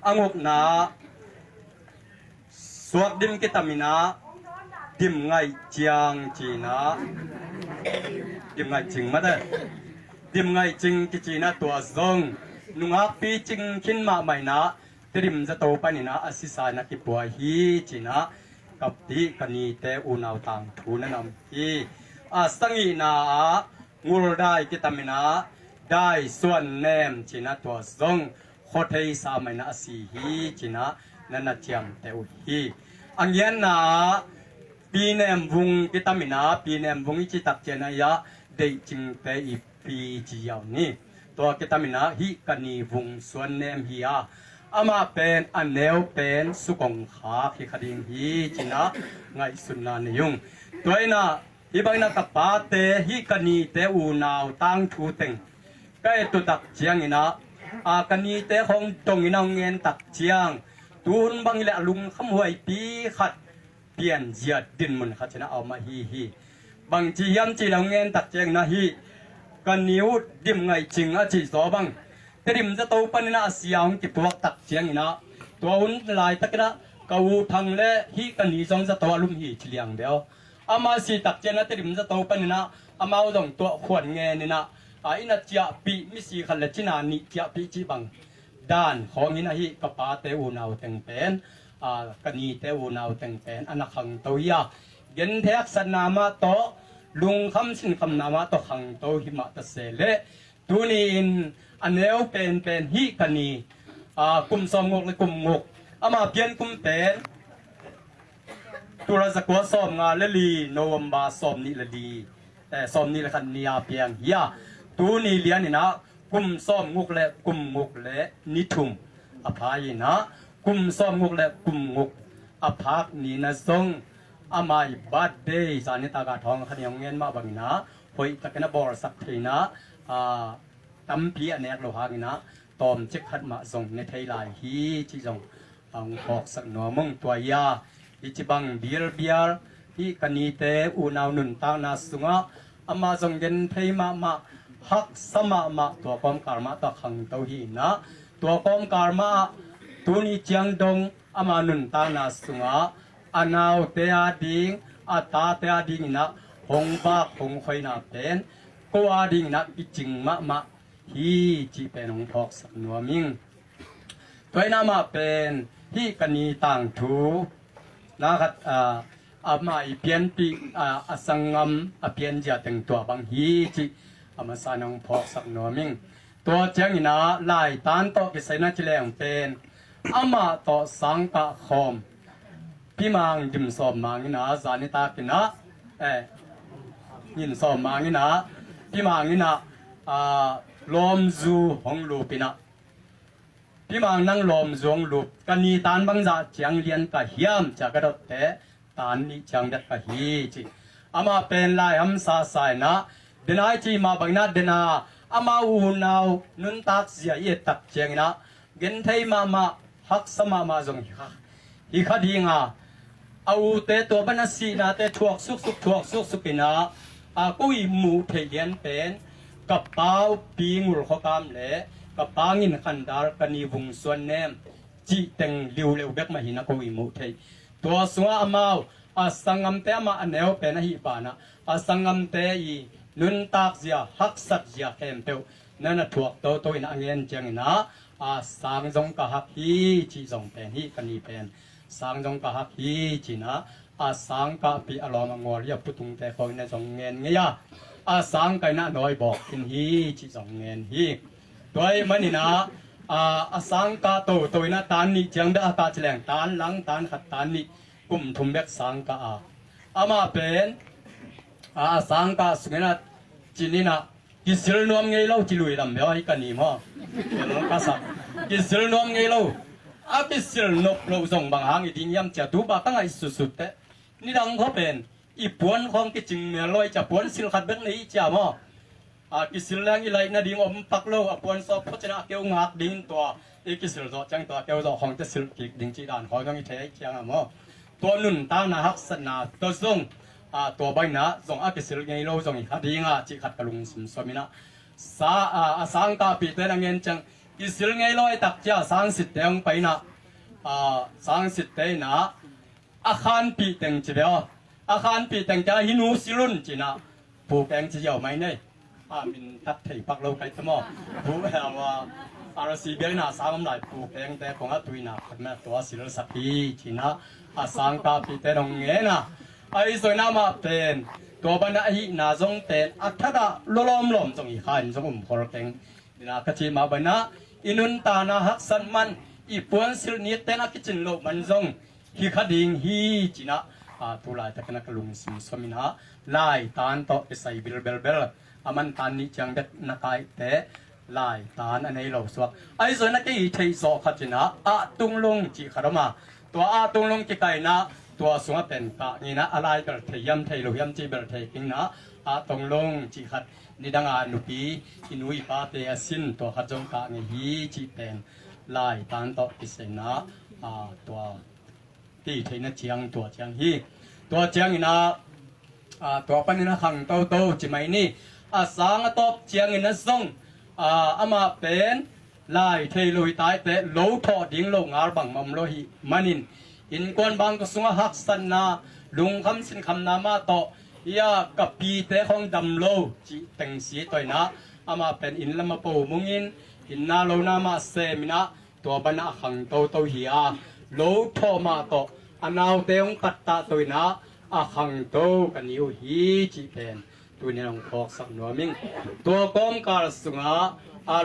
อังกนะสวดดิมกิตามินะดิมไงจียงจีนะดิมไงจริงมาเด้ดิมไงจริงกิจีนะตัวซงนุงอาปีจริงขินมาไม่นะดิมจะโตไปนี่นะอาศิสานะกิปัวฮีจีนะกับที่กันนี้เตอุนาวตังทูนันนำฮีสังอีนะงูได้กิตามินะได้ส่วนแนมจีนะตัวซงโคตรสามัยนะสีฮีจีนะนั่นนะเจียมเตวฮีอันยันนะปี ปีแนมวงกิตามินาปีแนมวงอิจิตักเจนายะเดจิงเตอีปีจียาวนี้ตัวกิตามินาฮิกันีวงส่วนแนมฮิอาอามาเป็นอันเนวเป็นสุกงขาฮิคดิงฮิจินะไงสุนนานิยุงตัวน่ะฮิบังนักปาเตฮิกันีเตอูนาวตั้งทูเต็งก็ตุตักเจียงอินะอากันีเตของตรงอินาเงินตักเจียงตูนบังเลลุงขมวยปีขัดเปลี่ยนเจียดดินมันขัดชนะเอามาฮีบางจียำจีเราเงินตักเจียงนะฮีกันนิ้วดิมไงจริงอะจีสอบังแต่ดิมจะโตปันนะเสียงที่พวกตักเจียงอินะตัวอุ่นลายตักนะกาวทังเล่ฮีกันนี้จงจะตัวลุมฮีเฉียงเดียวอามาสีตักเจียงนะแต่ดิมจะโตปันนะอามาเอาดงตัวขวดเงินนี่นะอินาเจียปีมิสีขันเลจินานิเจียปีจีบังด้านของอินาฮีกับปาเตอูนาวเต็งเป็นกันนี้เตอูนาวเต็งเป็นอันนักขังตัวยาเย็นเทกสนามาโตลุงคำสินคำนามาโตขังโตหิมะตะเสเลตัวนี้อันเนวเป็นฮีกันนี้กุมสมงกและกุมงกอามาเปลี่ยนกุมเป็นตัวเราจะกวาดสอบงานเลลีโนวัมบาสอบนี่เลลีแต่สอบนี่ละคันนิยาเพียงยาตัวนี้เลี้ยนนี่นะกุมสอบงกและกุมงกและนิทุมอภัยนะกุมสอบงกและกุมงกอภักนี่นะทรงอามาอิบัดเดย์สานิตากาทองขันยองเงินมาบังนะหอยตะกันบอร์สักทีนะตั้มพีอันนี้เราหากินะตอมเช็คขัดมาส่งในไทยลายฮีที่ส่งหอกสักหน่อมึงตัวยาอิจิบังเบียร์ที่กันนี้เตอูนาวนุนตานาสุงะอามาส่งเงินไทยมาฮักสมาตัวกอมการมาตะขังเต้าหีนะตัวกอมการมาตัวนี้เจียงดงอามานุนตานาสุงะอันเอาเตียดิงอาตาเตียดิงนะหงบากหงคอยนาเป็นกัวดิงนะปิจิงมาฮีจีเป็นหงพอกสักหนัวมิงตัวน้ามาเป็นฮีกันนี้ต่างถูนะครับอามาอีเพียนปีอาสังงมอาเพียนจะแต่งตัวบางฮีจีอามาสานหงพอกสักหนัวมิงตัวเจ้านี่นะลายตานโตกิเสนาจิเลงเป็นอามาโตสังกะคอมพี่มังดิมสอบมังนะจานิตากินะยินสอบมังนะพี่มังนะลมจูหงลูปินะพี่มังนั่งลมจูหงลูกันนี่ตานบังจะเจียงเลียนกะเฮียมจะกระโดดแต่ตานนี่เจียงเด็ดกะฮีจีอามาเป็นลายอัมซาไซนะเดนไอจีมาบังนะเดนาอามาอูนาวนุนตักเสียเยตักเจียงนะเงินไทยมาฮักสมาจงฮิคดีงาเอาเตตัวบรรณสีนาเตถวกสุกปินะกุยมูเทียนเป็นกับเป้าปีงูขกามเละกับปางินขันดาร์กันีวงส่วนเนมจีเต็งเร็วเบกมาหินะกุยมูเทตัวสวอามาสังกัมเตมาอันเนวเป็นหิปานะสังกัมเตอีนุนตักเสียฮักสักเสียเข็มเปวนั่นถวกตัวอินอังเงินเจงนะสังจงกะฮักฮีจีจงเป็นฮีกันีเป็นสังจงกะฮักฮีจีนะสังกะปีอารมณ์งอเรียบตุงแต่คอยในจงเงินเงียสังกัยน่ะน้อยบอกกินฮีจีจงเงินฮีโดยมันนี่นะสังกะตัวน่ะตานนี่เจียงเดอากาศแรงตานหลังตานขัดตานนี่กุมทุมเบกสังกะมาเป็นสังกะสุเงนะจีนี่นะกิสิลนวมเงยเล่าจิลุยลำเบลให้กันนี่มั้งเดี๋ยวน้องสักกิสิลนวมเงยเล่ากิสิลนกเราส่งบางหางอีดิ้งยำจะดูบ้าตั้งไอ้สุดๆแต่นี่ดังเขาเป็นอีปวนของกิจิงเมื่อลอยจะปวนสิลขัดเบกนี้จ้ามั้งกิสิลแรงอีไรน่ะดิ้งอมปักโลปวนสอบพัฒนาเกี่ยวงักดิ้งตัวกิสิลจ่อจังตัวเกี่ยวจ่อของจะสิลกิดิ้งจีดานของต้องมีเทไอ้เจ้ามั้งตัวนุ่นตาหน้าฮักษณะตัวส่งตัวใบหน้าส่งกิสิลไงเราส่งอีกดิ้งจีขัดกระลุงสมินะสังกาปีเตนังเงินจังกิสิลไงลอยตักเจ้าสังสิทธิ์เต็งไปนะสังสิทธิ์เต็งนะอาคารปีเต็งจีเดียวอาคารปีเต็งจะหินูสิรุนจีนะผู้แกงจีเดียวไหมเนี่ยมินทัดถี่ปักเราไปทั้งหมดผู้ว่าสีเบียนะสามหลายผู้แกงแต่ของตุยนะคนแม่ตัวสิลสักทีจีนะสังกาปีเตนังเงินนะไอ้ส่วนน้ำมาเป็นตัวบรรดาหินาจงเป็นอัฐดาล้อมจงอีขันจงพอร์เก่งนี่นะกจิมาบรรดาอินุนตานาฮักสันมันอีปวนสิลนิเตนักกิจโลมันจงฮิคดิงฮีจีนะ ตุลายตะกันกลุงสิมสมินะลายตานโตไปใส่เบลเบลเบลอามันตานนี้จังเด็กนักไอแต่ลายตานอันนี้เราสวกไอ้ส่วนนักที่ใช้สอขัดจินะตุงลงจีขรมาตัวตุงลงจีไก่นะตัวสวงเป็นกะนี่นะอะไรก็เทียมเทลุยมจีเบลเทกิงนะตุงลงจีขัดนี่ดังอานุปีอินุยปาเตอสินตัวขัดจงกะนี่ฮีจีเป็นลายตานโตไปใส่นะตัวที่เทนเจียงตัวเจียงฮีตัวเจียงนะตัวปันนะขังโตโตจิไม่นี่สางตบเจียงนะส่งมาเป็นลายเทลุยตายแต่โลทอดิ่งลงอาบังมัมโลหิมันินอินกวนบางก็สุงหักสันนาลุงคำสินคำนามาโตยากับปีเตของดำโลจิเต็งสีตัวนะมาเป็นอินละมาปูมุงอินนาโลนามาเซมินะตัวบรรณาขังโตโตหิอาโลทอมาโตอนาวเตงกัตตาตัวนะขังโตกันนิวฮีจิเป็นตัวนี้ลองพอกสักหน่อยมิงตัวกอมกาลสุง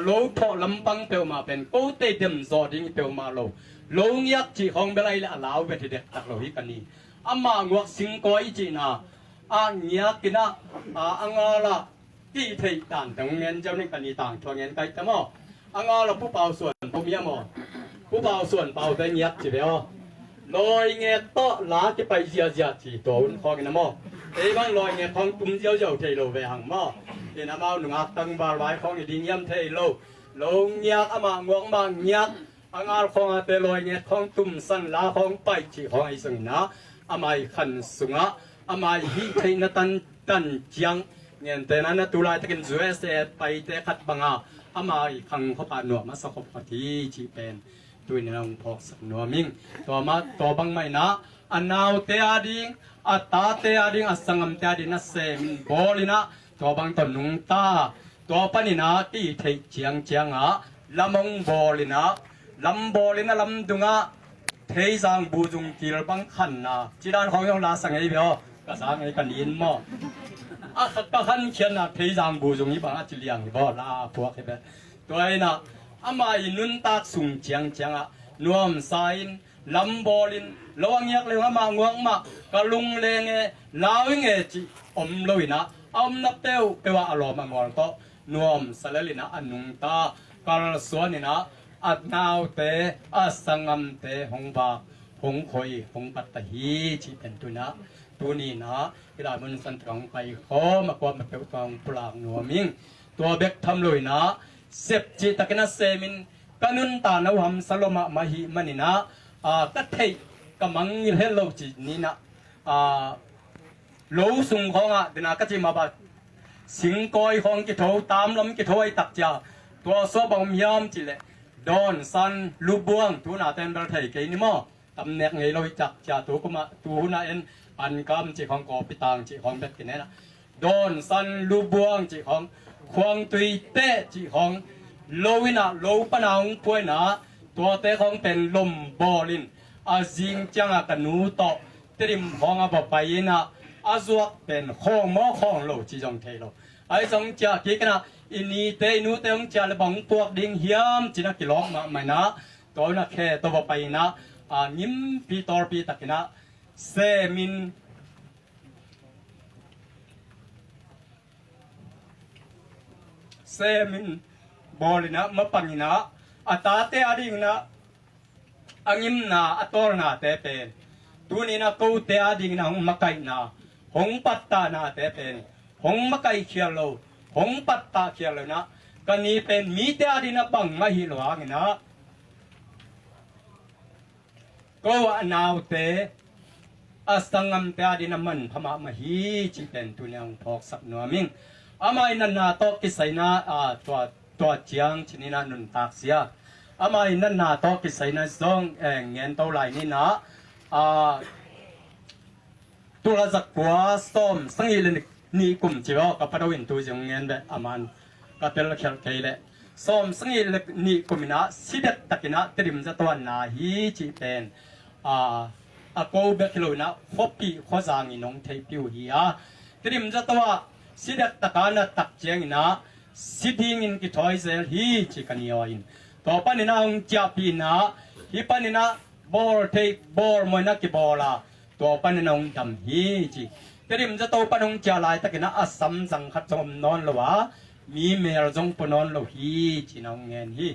โลทอลำปังเปียวมาเป็นโกเตเดมจอดิ้งเปียวมาโลโลงยักษ์จีของเบลัยละลาวเวทเด็กตักโลหิกันนี้มางวกสิงกอยจีนะเงียกินะงาละที่เทต่างแต่เงินเจ้านี่กันนี้ต่างทวงเงินไกลแต่หม้องาละผู้เป่าส่วนผู้มีหม้อผู้เป่าส่วนเป่าแต่เงียบจีเดียวลอยเงี้ยโตลาที่ไปเจียจีตัวอุ่นคอกันนะหม้อไอ้บางลอยเงี้ยของตุ้มเจียวเทโลเวหังหม้อเห็นมาหนุ่มอักตังบาร์ไว้ของอีดิงยมเทโลลงเงียมางวกมาเงียงาของเตลอยเงี้ยของตุ้มสันลาของไปจีของไอ้สังนะไม่ขันสุงไม่ฮิเทนตันจังเงี้ยแต่นั้นตุลาตะกินจุเอสไปเตะขัดบังไม่ขังเขาปานหนวมาสกปรกที่จีเป็นตัวนี้เราพอกสักหนวมิงตัวบังไม่นะนาวเตอาดิงตาเตอาดิงสังกัมเตอาดิงนัสเซมินบอลินะตัวบังตัวนุงตาตัวปนินะที่เทเจียงลำมงบอลินะลำบอลินะลำดุงเทสังบูจุงกิลบังขันนะจีดานของยองลาสังไอเบียวก็สังไอกันยินมอขัดก็ขันเขียนนะเทสังบูจุงยี่บังจิเลียงบ่ลาพวกไอ้เบ้ตัวไอ้นะมาอินุนตักสุงเจียงนวมสายลำบอลินลวงยักเลยมางวงมากะลุงเลงลาวเงจิอมลอยนะนับเต้าเปว่าอารมณ์มางอนก็นวมสลลินะนุงตากาลสวนินะนาวเตสังกัมเตหงบาหงคอยหงปัตตาฮีจิเป็นตัวนะตัวนี้นะเวลามันสันตรังไปขอมาความมาเปวตองปลางนัวมิงตัวเบกทำเลยนะเสพจิตตะกินะเซมินกันุนตานาวมสโลมามาหิมันินะตัดเทกำมังยิเลโลจินี่นะโลสุงของเดนักจิมาบัดสิงกอยของกิโตตามลมกิโตไอตักจ่าตัวสวบงยามจิเลดอนซันลูบวงตัวนาเต็นเบลเทยกินมั่ตำแหน่งไงเราจักจ่าตัวกุมาตัวนาเอ็นอันกำจิของกอปิตังจิของเบ็ดกินเนี่ยนะดอนซันลูบวงจิของควงตุยเตะจิของโลวินะโลปนางป่วยนะตัวเตะของเป็นลมบอลินจิงจังกันนูโตเตริมของบ่ไปนะจวกเป็นข้องหม้อข้องโลจิจงเทโลไอ้จงจ่ากิกนะอินีเตนูเตงจ่าเลยบังพวกดิ่งเฮียมจินักกิโลมาไม่นะตัวนักแค่ตัวบ่ไปนะนิมปีตอร์ปีตักนะเซมินบอลินะมาปังนะตาเตอดิงนะอังยิมนะตอร์นะเตเป็นตัวนี้นะกูเตอดิงนะหงมาไกนะหงปัตตานะเตเป็นหงมาไกเขียโลหงปัตตาเขียโลนะกันนี้เป็นมีเตอดินะบังมาฮิโลอังนะก็นาวเตสังกัมเตอดินะมันพม่ามาฮีจิเป็นตัวนี้พอกสักหน่วยมิงไม่นันนาโตกิสัยนะตัวเจียงชนิดนั้นนุนตักเสียไม่นันนาโตกิสัยนะซองเงินเท่าไรนี่นะตัวละจักปัวส้มสังเกตนี่กลุ่มจีบกับพระวินตัวจงเงินแบบมันก็เป็นละเขียวเกยเลยส้มสังเกตนี่กลุ่มนะสิเด็ดตะกินะเตรียมจะตัวนาฮีจีเป็นกูเบกโลนะฟอปีข้อจางอีน้องเทปิวฮีเตรียมจะตัวสิเด็กตะการนัตักเจียงนะสิดิ่งอินกิทอยเซลฮีจิกันยอินต่อไปนี่นะองจับปีนะฮิปนี่นะบอลเทบอลมันนักกีบอลละต ตัวปันนองดำฮีจีแต่ดิมจะตัวปันนองจะลายตะกินะอัศมสังขัดจมนอนละวะมีเมรจงปนอนละฮีจีนองเงินฮี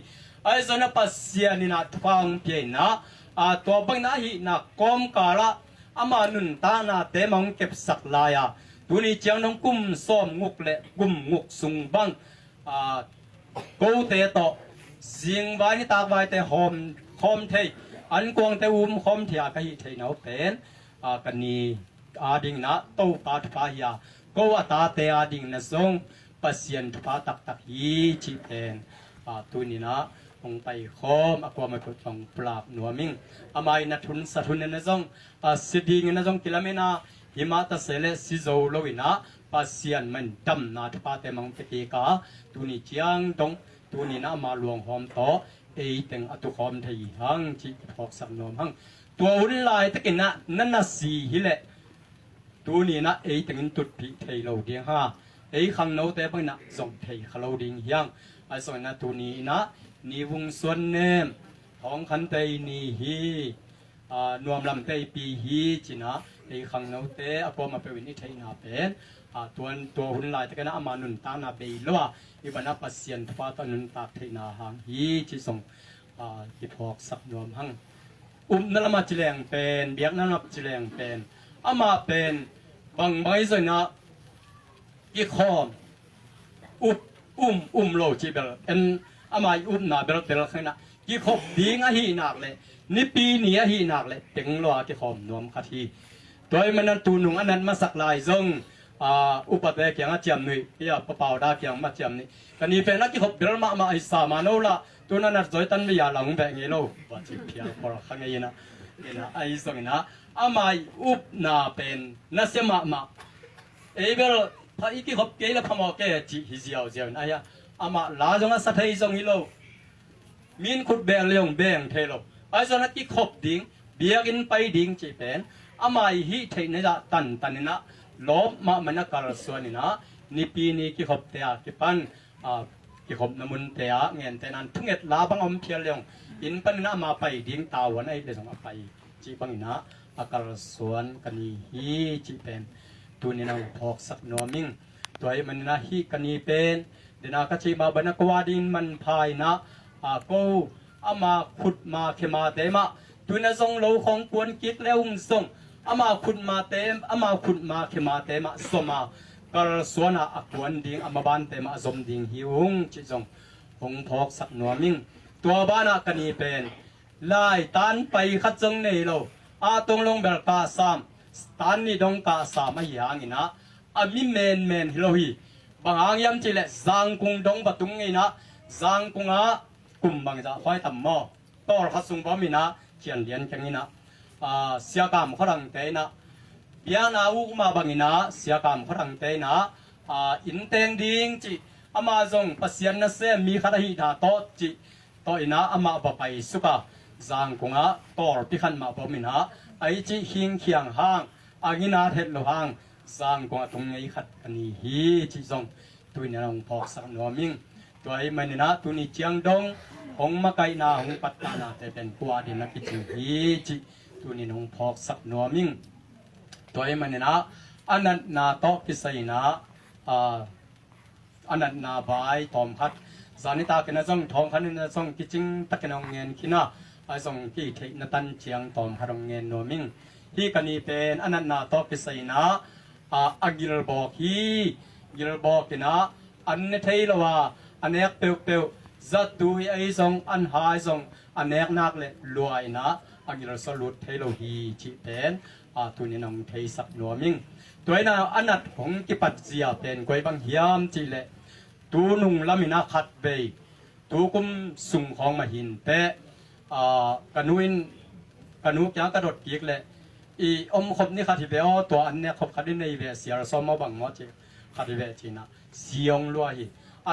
ไอ้ส่วนนั้นปัสเซียนี่นะทุกองเพียนะตัวบังนะฮีนะกอมกาละอามานุนตานะเตมังเก็บสักลายตัวนี้เจ้าน้องกุมซ้อมงุกเละกุมงุกสุงบังกูเตะต่อเสียงไว้นี่ตากไว้แต่หอมเทอันกวางแต่หอมเทียกะฮิเทนเอาเป็นกันนี้ดิ่งนะโตปาทุปายาก็ว่าตาเตดิ่งนะทรงปัสยันทุปาตักฮีจีเป็นตัวนี้นะลงไปหอมกวางมาพุทธงปราบหนัวมิงอามายนัทุนสะทุนนะทรงสิดิ่งนะทรงกิลเมนาหิมะตะเสเลสิโซโลวินะปัสยันมันดำนาทุปาเตมังเปติกาตัวนี้เจียงตงตัวนี้นะมาหลวงหอมต่อแต่งอตุหอมไทยหังจีพอกสักนอมหังตัวอุ่นลายตะกินนะนั่นน่ะสีฮิเลตัวนี้นะแต่งตุดพิไทยเราเดียงฮะขังโนแต่บังนะส่งไทยขเราดิ่งยังไอ้ส่วนนะตัวนี้นะนี่วงส่วนเนมของขันไตนี่ฮีนวมลำไตปีฮีจีนะขังโนแต่อพอมาเป็นนิไทยนาเป็นตัวหุ่นลายตะกินนะอามานุนตานาเบลว่าอีบันนับปัสยันฟ้าตนุนตาไทยนาหังฮีจีส่งที่พอกสักนวมหังนั่นละมาจิเลงเป็นเบียกนั่นละจิเลงเป็นอามาเป็นบางไม่ส่วนนะอีกข้อโลจิเบลอามานาเบลเบลข้างนะอีกข้อดีงะฮีนักเลยนี่ปีนี้ฮีนักเลยถึงรอที่ข้อมนวมคดีโดยมันนั้นตูนุงอันนั้นมาสักลายซงอุปเดกยังจำนี่ที่ปะเป่าดาเกียงมาจำนี่กันนี้เป็นนักที่เขาเบลมาไอสามาโนละตัวนั้นจอยตันไม่อยากหลังแบบนี้โลว่าจีเพียพอข้างนี้นะไอส่งนะอามาอุปนาเป็นนัสมาเบลถ้าอีกที่เขาเกล้าพมอเกจีฮิจิเอาเจ้าไอ้ยอามาลาจงสัตย์ส่งฮิโลมินขุดแบงเลี้ยงแบงเทโลไอ้ส่วนนั้นที่ขบดิ่งเบียกินไปดิ่งจีเป็นอามาฮิเทนี่ละตันนี่นะลบมามันนักการส่วนนี่นะนี่ปีนี้ที่ขบเตียที่ปันที่ขบน้ำมันเตียเงินแต่นั้นทั้งเอ็ดลาบังอมเพียรเลี้ยงอินปันนะมาไปดิ่งตาวันไอ้เรื่องมาไปจีบังนะอาการส่วนกันนี่ฮีจีเป็นตัวนี้นะพอกสักนอมิงตัวไอ้มันนะฮีกันนี่เป็นเดี๋ยวนะก็จีมาบรรณกวาดินมันพายนะกูอามาขุดมาเขมาเตมะตัวนั้นทรงโลของกวนกิกแล้วทรงอามาขุดมาเต็มอามาขุดมาเขมาเต็มสมาการส่วนอักวนดิ่งอามาบานเต็มสมดิ่งหิวงจิจงหงพอกสักหนัวมิงตัวบ้านกันนี้เป็นไล่ตันไปขัดจงในโลตรงลงเบลกาสามตันนี่ดงกาสามไม่ยางินะมีเมนฮิโลฮีบางอย่างจิเลจังกุงดงปะตุงไงนะจังกุงกุมบางจะไฟทำหม้อต่อขัดสุงบ่มีนะเขียนเรียนแค่นี้นะเสียกรรมขรังเตนะเบียนาอุกมาบังอินะเสียกรรมขรังเตนะอินเตงดิ่งจิอามาจงปัสยันนะเสมีขดาหิดาโตจิโตอินะอามาบไปสุกะจังกุงต่อพิขันมาบ่มีนะไอจิหิงเขียงห้างอากินาเทศโลห้างจังกุงตรงไงขัดกันนี้ฮีจิจงตัวนี้น้องพอกสักหนัวมิงตัวไอ้มันนะตัวนี้เจียงดงหงมาไกนาหงปัตตานาแต่เป็นกัวดินนักกิจฮีจิตัวนี้น้องพอกสักหนัวมิงตัวไอ้มันนะอันนั้นนาโตพิสัยนะอันนั้นนาบายตอมพัดสานิตากันนะจงทองคันนี่นะจงกิจิงตะกันองเงินคินะไอ้จงที่เทนตันเชียงตอมพัดองเงินโนมิงที่กันนี้เป็นอันนั้นนาโตพิสัยนะอากิลบอกฮีกิลบอกกินะอันนี้เทยละว่าอันนี้เปียวจัดดูไอ้จงอันหายจงอันนี้นักเลยรวยนะอากิลสลุดเทโลฮีจิเป็นตัวนี้น้องเทสักหนัวมิงตัวนั้นอันนั้นของกิปัจเจียเป็นกวยบางเฮียมจิเลตัวนุ่งลามินาขัดเบยตัวกุมสุ่งของมาหินเตะกนุยังกระโดดกีกเลยอีอมคบนี่ขัดที่เบลตัวอันเนี้ยคบขัดในเวเสียสมมาบังมอจิขัดเวจีนะเสียงรวย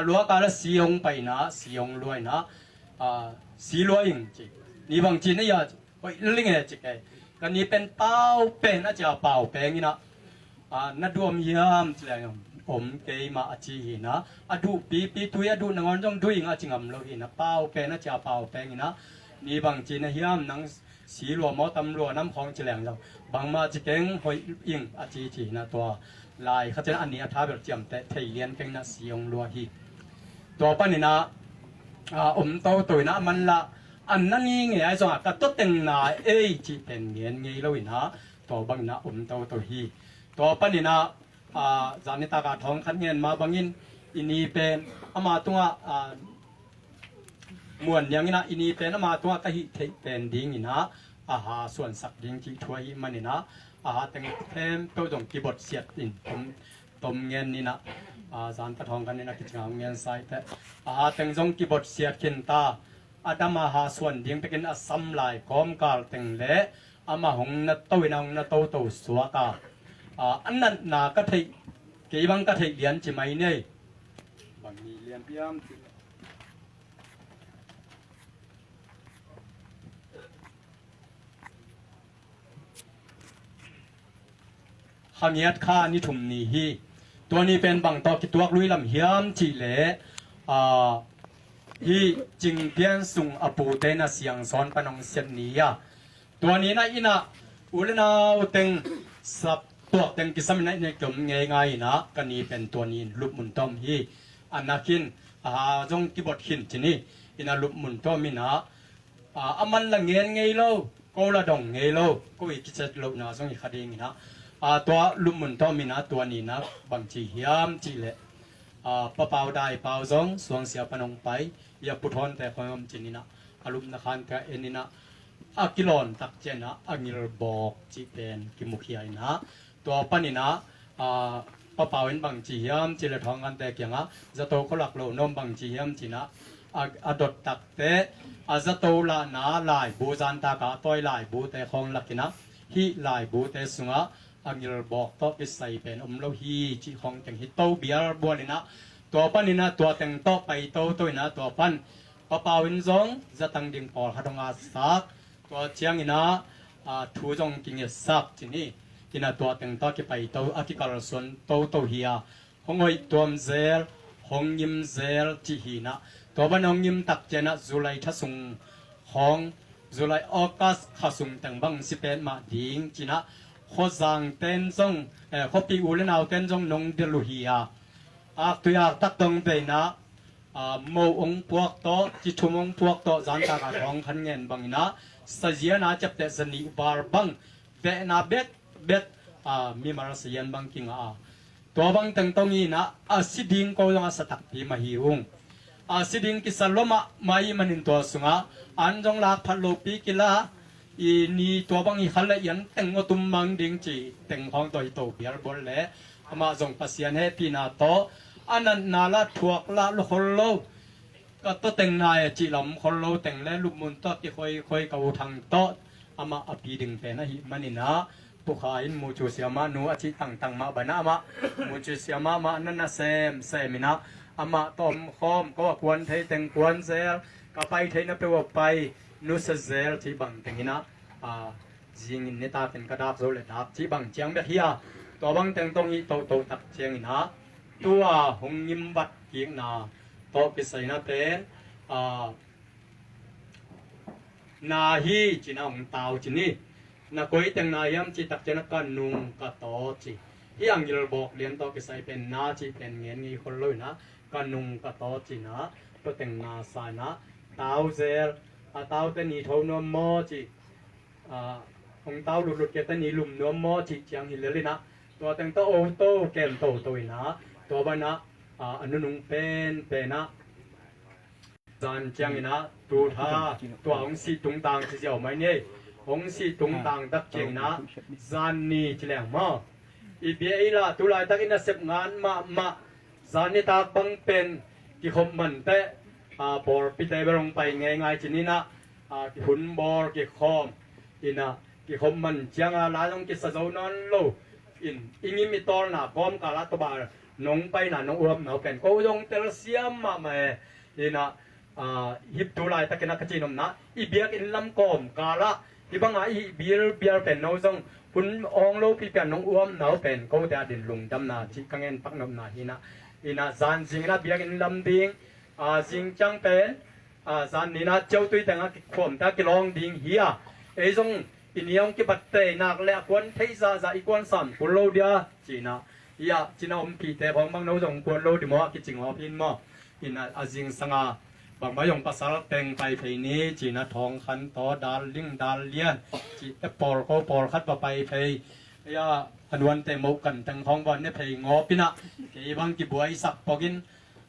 รัวการเสียงไปนะเสียงรวยนะสีรวยจริงนี่บางจีนี่อย่าไปเรื่องอะไรจิกกันนี้เป็นเป้าเป็นอาจจะเป้าเป็นนี่นะนัดรวมยามจะอะไรผมเกยมาอาจีนะดูปีตุยดูนงอนจงดูอิงอาจิงมโลหินะเป้าเป็นอาจจะเป้าเป็นนี่นะ นี่บางจีนะเฮียมนังสีหลัวหมอตำรัวน้ำของแฉลงเราบางมาจิเก่งหอยอิงอาจีจีนะตัวลายเขาจะอันนี้ท้าแบบเจียมแต่ไทยเลียนเก่งนะสีองรัวฮีตัวปั้นนี่นะโตตัวนะมันละอันนั้นนี่ไงไอ้ส่วนก็ตัวเต็งนะจีเป็นเงี้ยไงเราอีนะตัวบางนะโตตัวฮีตัวปั้นนี่นะจานิตากาทองขันเงินมาบางอินอินีเป็นอามาตัวมวนอย่างนี้นะอินีเป็นอามาตัวกะฮิเป็นดิ้งนี่นะอาหาส่วนสักดิ้งที่ช่วยมันนี่นะอาหาแต่งเทมตัวตรงกีบทเสียดอินต้มเงินนี่นะจานตะทองกันนี่นะกิจกรรมเงินใส่แต่อาหาแต่งจงกีบทเสียดขินตาอาดามาหาส่วนดิ้งไปกินอสัมลายกอมกาลแต่งเละอามาหงนัดโตวินังนัดโตสวกาอันนั้นนากะทิกี่บังกะทิเลียนจิไหมเนี่ยบางมีเลียนพิยามขมียัดข้านี่ถุมนี่ฮีตัวนี้เป็นบางตอกิตัวลุยลำเฮียมจิเลฮีจิงเพียนสุงอปูเตนะเสียงสอนปนองเสียนนี้ตัวนี้นะอินะอุลนาอุเต็งสับตัวเต็งกิสมินะเนี่ยกลมง่ายๆนะกันนี้เป็นตัวนี้ลุบมุนต้อมฮีอันนักินจงกิบทหินที่นี่อินะลุบมุนต้อมินะมันละเงียนไงโลก็ละดงไงโลก็อีกจะลุบนะจงอีกคดีนี่นะตัวลุบมุนต้อมินะตัวนี้นะบางทีเฮียมจีเละปะเปาได้เปาจงสวงเสียปนองไปอย่าปุถอนแต่ความจริงนี่นะอารมณ์นักขันแต่เอ็นนี่นะกิลอนตักเจนะงิลบอกจีเป็นกิมุขยายนะตัวปันนี่นะปะเปาเห็นบางจีเฮียมจีละทองกันแต่เกี่ยงจะโตเขาหลักโลนมบางจีเฮียมจีนะดดตักเตจะโตละนาลายบูจันตากาต้อยลายบูแต่ของหลักกินะฮีลายบูแต่สุงงิลบอกต่อไปใส่เป็นเราฮีจีของแต่งฮิโตเบียร์บัวนี่นะตัวปันนี่นะตัวแต่งต่อไปโตตัวนะตัวปันปะเปาเห็นจงจะตั้งดิ่งปอดหัดงาสักตัวเชียงนี่นะทูจงกินสักที่นี่ที่น่ะตัวแต่งต่อกี่ไปโตกิกาลส่วนโตเฮียหงอยตัวมเซลหงยิมเซลที่ฮีนะตัวบ้านหงยิมตักเจนะจุไลทัศงหงจุไลออกัสขัสุงแต่งบังสิเป็นมาดิ่งจีนะขจังเต้นจงขปีอุเลนเอาเต้นจงนงเดลุเฮียตัวอยากตักตรงไปนะโมองพวกโตจิตุมองพวกโตจันตากาทองขันเงินบังนะสเจียนาจับแต่สนิบาร์บังเบนาเบ็ดมีมาราเซียนบังกิงตัวบังตั้งตรงนี้นะสิดิงก็ยังสตักพีมาหิวงสิดิงกิสลมไม่มันอินตัวสุงอันจงลากพัดโลปีกิละอีนี่ตัวบังอีขันละยันแต่งตุมมังดิงจีแต่งของตัวโตเบียร์บอลเล่มาจงปัสยานให้ปีนาโตอันนั้นนาละถวกละลุคนโลก็ตัวแต่งนายจีลำคนโลแต่งและลูกมุนโตที่ค่อยเกาทางโตมาอภิดิงเป็นนะฮิมันนี่นะปุขายมูจูเสียมาหนูอาทิตั้งมาบานะมามูจูเสียมานั่นนะเซมินะมาต้มคอมก็ควรเทแต่งควรเซลก็ไปเทนับไปว่าไปนุสเซลที่บังแต่งนะจิงนี่ตาเป็นกระดาษโซเลดับที่บังเจียงแบบเฮียตัวบังแต่งตรงนี้โตตักเจียงนะตัวหงยิมบัดเกียงนาโตกิใส่นะเป็นนาฮีจีน่าหงตาวจีนี่นักคุยแต่งนายมจีตักเจนักกันนุงกะโตจีที่อังยิลบอกเลี้ยงโตกิใส่เป็นนาจีเป็นเงี้ยงี้คนเลยนะกันนุงกะโตจีนะตัวแต่งนาสายนะตาวเซลตาวแต่นี่ทวนมอจีหงตาวหลุดเกแต่นี่หลุมนวมมอจีจีอังหิลเลยนะตัวแต่งโตโตแกนโตนะตัวบ้านนะอนุนุงเป็นนะจานเจียงนะตัวท่าตัวองสีตุงตังที่เจ้าไม่เนี่ยองสีตุงตังตักเจียงนะจานนี่ที่แหลงมาอีเบียละตุลายตักอินาเสพงานมาจานนี่ตาบังเป็นที่คมมันแต่บอลปิดใจไปลงไปง่ายๆที่นี่นะหุ่นบอลกี่คอมอินะกี่คมมันเจียงลายต้องกิสะโจนอนโลอิงิมิตอลนะบอมกาลาตบาน้องไปนะน้องอ้วมน้องเป็นก็ยงเตลเซียมมาอินะฮิบตุลายตะกินักจีนมนะอีเบียกินลำกอมกาละที่บางอีเบียเป็นน้องจงคุณองโลพี่เป็นน้องอ้วมน้องเป็นก็จะดินลุงดำนาที่กังเงินปักน้ำนาอินะจานสิงนะเบียกินลำดิ่งสิงจังเป็น san ni na cheu tui tanga ki khom ta ki long ding hi e jong iniong ki batte nak le kwan thei za ikwan sam kulo dia china ya china pi te bang bang no jong kwan lo di mo ki ching ho pin mo in azing sanga bang bayong pasal teng pai phei ni china thong khan to dal ling dal lian chi apple ko por khat pa pai phei ya anwan te mo kan teng thong bon ne phei ngo pina ke bang ki buai sak pogin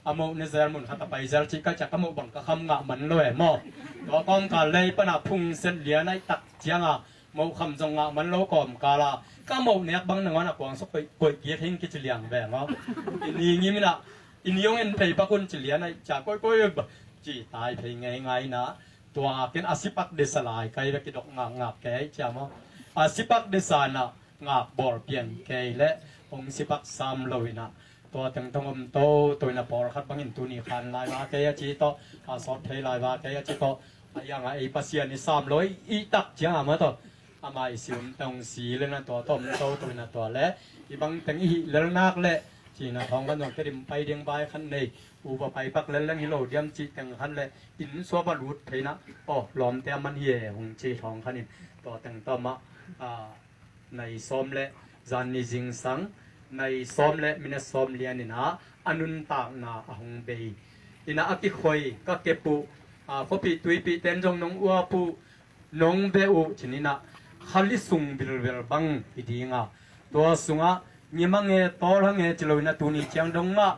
amo ne zer mun khata pai zer chi ka cha ka mo bang ka kham nga man lo e mo to kom ka lei pana phung sen lia nai tak chianga mo kham jong nga man lo kom ka la ka mo nek bang nang na kwang sok koi ki thing ki chi liang ve ngo ni ngi mi na in yong en phei pa kun chi lia nai cha koi chi tai phei ngai ngai na tua ken asipak de salai kai ra ki dok nga ke cha mo asipak de sana nga bor pian ke le ong sipak sam loinaตัวตึงตงโตตัวน่ะปอครับบังอินตุนี่คันลายว่าแกจีโตสอบเทลายว่าแกจีโตอย่างไอ้ปัสเซียนี่300อีตักจ้ามาต่ออามาอีสิมตงสีเลยนะตัวต้มโตตัวน่ะตัวและอีบังตึงอีเลลนักและจีน่ะท้องกันต้องกระดิ่มไปเดียงบายคันในอุปไปปักเลลฮิโลเดียมจีตึงคันและอินสัวบารุดเทนะหลอมแต่มันเหี่ยหงจีท้องคันนี่ตัวตึงต่อมาในซ้อมและจานนี่จิงสังในซ้อมและมินซ้อมเลียนนี่นะอนุนตากนาหงเบยอินะอกิคอยก็เก็บปูฟอปีตุยปีเต็นจงนงอัวปูนงเบอุชนินะขัลิสุงบิลเวลบังอีดีงาตัวสุงะนิมังเอตอลหังเอจิโลนะตูนีเจียงดงมา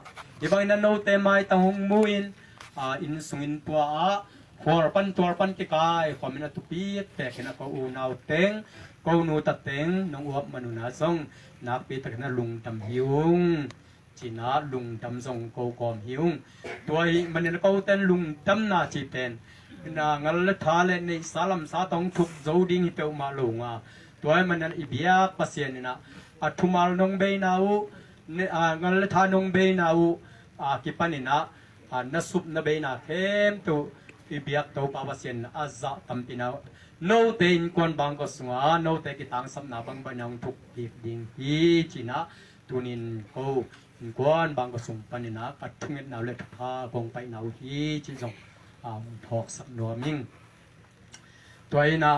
อีบังนันโนเตไมตังหงมูอินอินสุงอินปัวหัวปันตัวปันกิกายความมินะตุปีแต่ขณะก็อูนาวเต็งก็นูตัดเต็งนงอวบมนุนาซงนักปีตะกันลุงดำหิวจีน่าลุงดำทรงโกกอมหิวตัวมันเนี่ยก็เต้นลุงดำนาจีเต้นนางัลทาเลในสาลัมสาตองทุกโจดิ้งเปียวมาลุงตัวมันเนี่ยอีเบียกปัสเซียนนะทุมาลนงเบนาวงัลทานงเบนาวกิปันินะนัสุบนเบนาเข้มตัวอีเบียกตัวปัสเซียนอาจะตัมปินาวโนเตนกวนบางก็สงาโนเตกิตังสัมนาบังบันยังทุกปีดิ่งฮีจีนะตุนินโกกวนบางก็สงปันนะปัดทุ่งเงินนาเล็กพากงไปนาฮีจีจงทอกสักหนัวมิงตัวนะ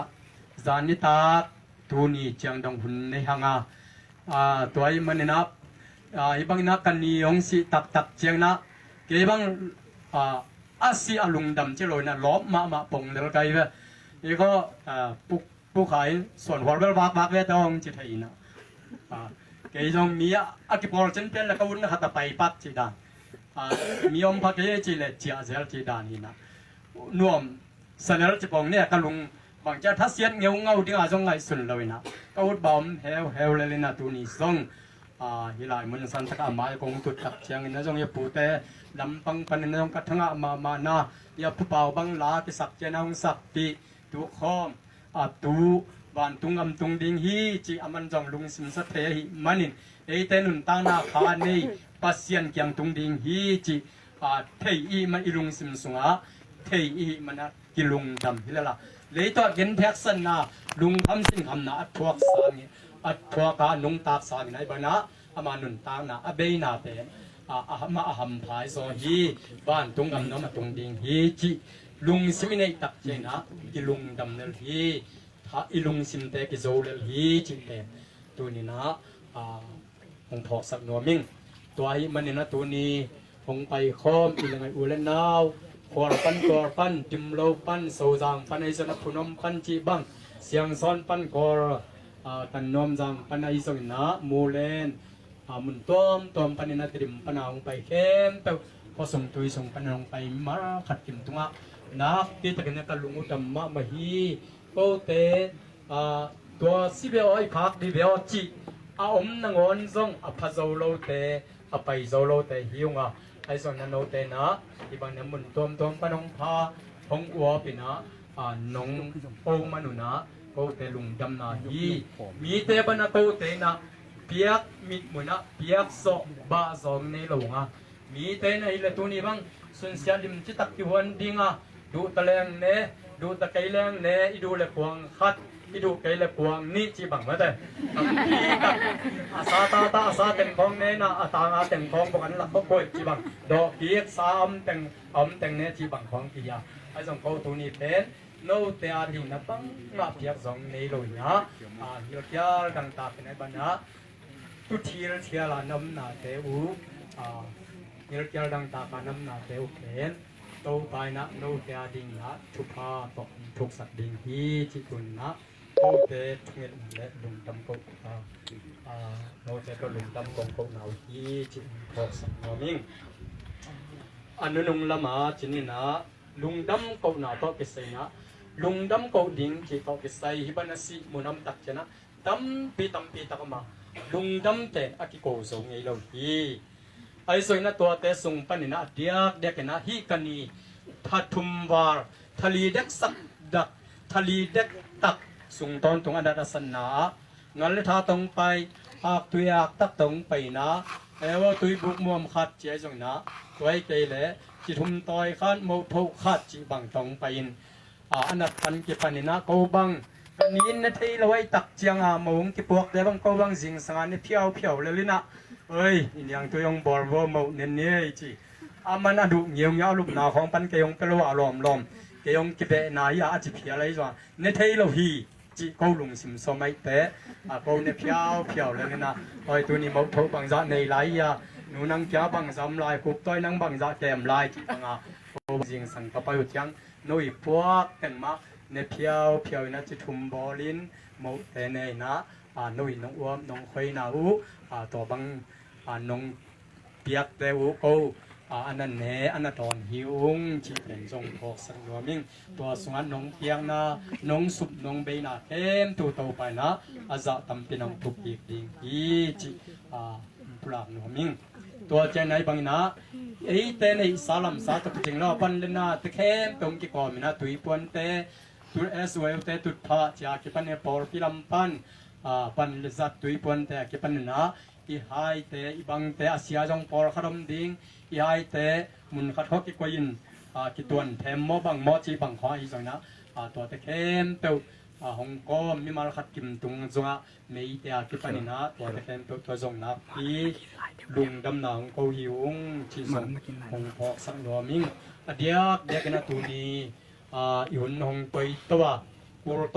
จานิตาตุนีเจียงดงหุ่นในหางตัวมันนะอีบังนักกันนิยงสิตักเจียงนะเก็บังอาศิอลุงดำเจริญนะล้อมมาปงเรื่องไกลเว้อีก็ผู้ขายส่วนหัวเวลวักเวทองจิตหินะเกี่ยงมีอากิปอลเช่นเป็นแล้วก็วุ่นหัตถไปปักจีดานมีอมพักเยจิเลเจียเซลจีดานหินะนวมเสนอจิปองเนี่ยกลุงบางจะทัศเสียนเงาที่อาจงไงสุนเลยนะก็วุ่นบอมเฮลเลยนะตัวนี้ส่งฮิลายมันสันตะกามายกงตุดตักเชียงนะจงอย่าปูแต่ลำปังปันนะจงกระทั่งมานะอย่าผู้เป่าบังลาที่สักเจนองสักปีตุคอมตูบานตุงตุงดิงฮีจีอามันจงลุงสิมสะเทหิมันินเอเตนุนตานาคานีปัสเซียนเกียงตุงดิงฮีจีเทอีมันอิลุงสิมสุงะเทอีมันกิลุงดำฮิละละเลยตัวเย็นแท็กซันนาลุงทำสิ่งทำนาอัดพวกสามีอัดพวกนุงตากสามีไหนบ้านะอามานุนตานาอเบยนาเตนมาหัมพายโซฮีบ้านตุงน้ำมาตุงดิงฮีจีลุงสิมิเนตักเจนะกิลุงดำเนลฮีถ้าอิลุงสิมเตกิโซเลลฮีจิเตตัวนี้นะคงถอกสักหน่วยมิงตัวไอ้มันนี่นะตัวนี้คงไปคอมอีหลังไออูเลนนาวขวปันตัวปันจิมโลปันโซจางปันไอสนับพนมปันจีบังเสียงซ้อนปันกอร์ตันนอมจางปันไอสนะมูเลนมุนต้มปันนี่นะติมปันเอาไปเข้มเตพอส่งตุยส่งปันเอาไปมาขัดกิมตุงะนักที่ตะกันกันลุงอุตมะมหีโกเตตัวสิเบอไอพักดิเบอจีอมนงอนซงพะโซโลเตไปโซโลเตหิวงะไอส่วนนั้นโนเตนะอีบางเนี่ยมุนต้มปนองพาพงอัวปินะนงโอมานุนะโกเตลุงดำนาฮีมีเตปนะโกเตนะเปียกมิดมุนะเปียกโซบะซองในหลงมีเตนะอิเลตุนีบังสุนเสียดิมจิตักกิวันดิงดูตะแรงเนดูตะไกแรงเนอีดูเลควงคัด ที่ดูไกลและพวงนี่จีบังมาแต่ที่กับอาสาตาตาอาสาเต็งของเนนะอาตางอาเต็งของพวกนั้นละก็ป่วยจีบังดอกเกียกสามเต็งเต็งเนจีบังของกิยาไอ้สองเขาตัวนี้เป็นโนเตอาดินะปังมาเพียกสองในโลยนะเยอะแยะต่างตาเป็นไอ้บ้านนะทุกทีเราเชื่อละน้ำหนาเตอูเยอะแยะต่างตาการน้ำหนาเตอูเป็นโตไปนะโนเตอาดินะทุกพาตกทุกสัตว์ดิ่งที่จิตุนนะโตเตทุเงินและลุงตำกบโนเตก็ลุงตำกงกบหนาวที่จิตพอสังวมิงอันนุงละมาจินินะลุงดำกบหนาวก็เกษนะลุงดำกบดิ่งจิก็เกษฮิบันสิมุนำตักชนะดำปีตักมาลุงดำเตอกิโกสงไงเราฮีไอ้ส่วนนั้นตัวเตสุงปันนะเดียกนะฮิกันีทัทุมวาร์ทะลีเด็กสักดักทะลีเด็กตักสุงตอนตรงอันดับสนางั้นเลยท่าตรงไปหากตัวยากตักตรงไปนะว่าตุยบุกมัวมขัดเจ้าจงนะตัวไอ้เกลจิทุมตอยขัดโมทุขัดจิบังตรงไปอันนั้นพันกิปันนะโกบังนี้นะที่เราไว้ตักเจียงมงที่พวกเดี๋ยวบังโกบังสิงสังนี่เพียวเลยนะเอ้ยยังตัวยงบอลว่าโมเน้นจีมันอดุเงียวยาวลูกนาของปันเกยงเปลวลอมเกยงกิเบนายอาจิเพียอะไรจ้ะเนเทโลฮีจิโกลุงสิมสมัยเตะโกเนเพียวเลยนะไอ้ตัวนี้มาทบังจะในไหลหนูนั่งจ้าบังจำลายกุบต้อยนั่งบังจะแกมลายจิบังโกจิงสังกปายุจังนุยพวกกันมาเนเพียวนะจิทุมบอลินโมเตเนนะนุยน้องอ้วมน้องคอยนาอูตัวบังน้องเปียกเตอูโกอันนั้นเนอันนั้นตอนหิวจีเป็นทรงพอกสังวมิงตัวสงัดน้องเพียงนะน้องสุบน้องเบนะเต็มตัวโตไปนะอาจะทำเป็นน้องทุกปีกดิ่งอีจีปลาหนูมิงตัวเจนในบางนะไอ้เตในสาลัมสาตุจริงแล้วปันเลนะตะเข้มตรงกี่ก่อนมินะตุยปวนเตตุเอสเวลเตตุพาจากี่ปันเนปอร์พิลัมปันปันเลซัตตุยปวนเตกี่ปันนะอีไฮเตอีบังเตอาเซียจงปอร์ขดมดิ่งอีไอเตมุนขัดฮอกกิกวินกิตวนเทมโมบังโมจีบังขออีสังนะตัวตะเข้มเปียวฮ่องกงมีมาลขัดกิมตุงจงมีเตียกิปานินะตัวตะเข้มเปียวตัวจงนะปีลุงดำหนังโกหิวงชีสงฮ่องพอกสังโดมิงเดียกกันนะตัวนี้อีหุ่นฮ่องไปตัวกูรต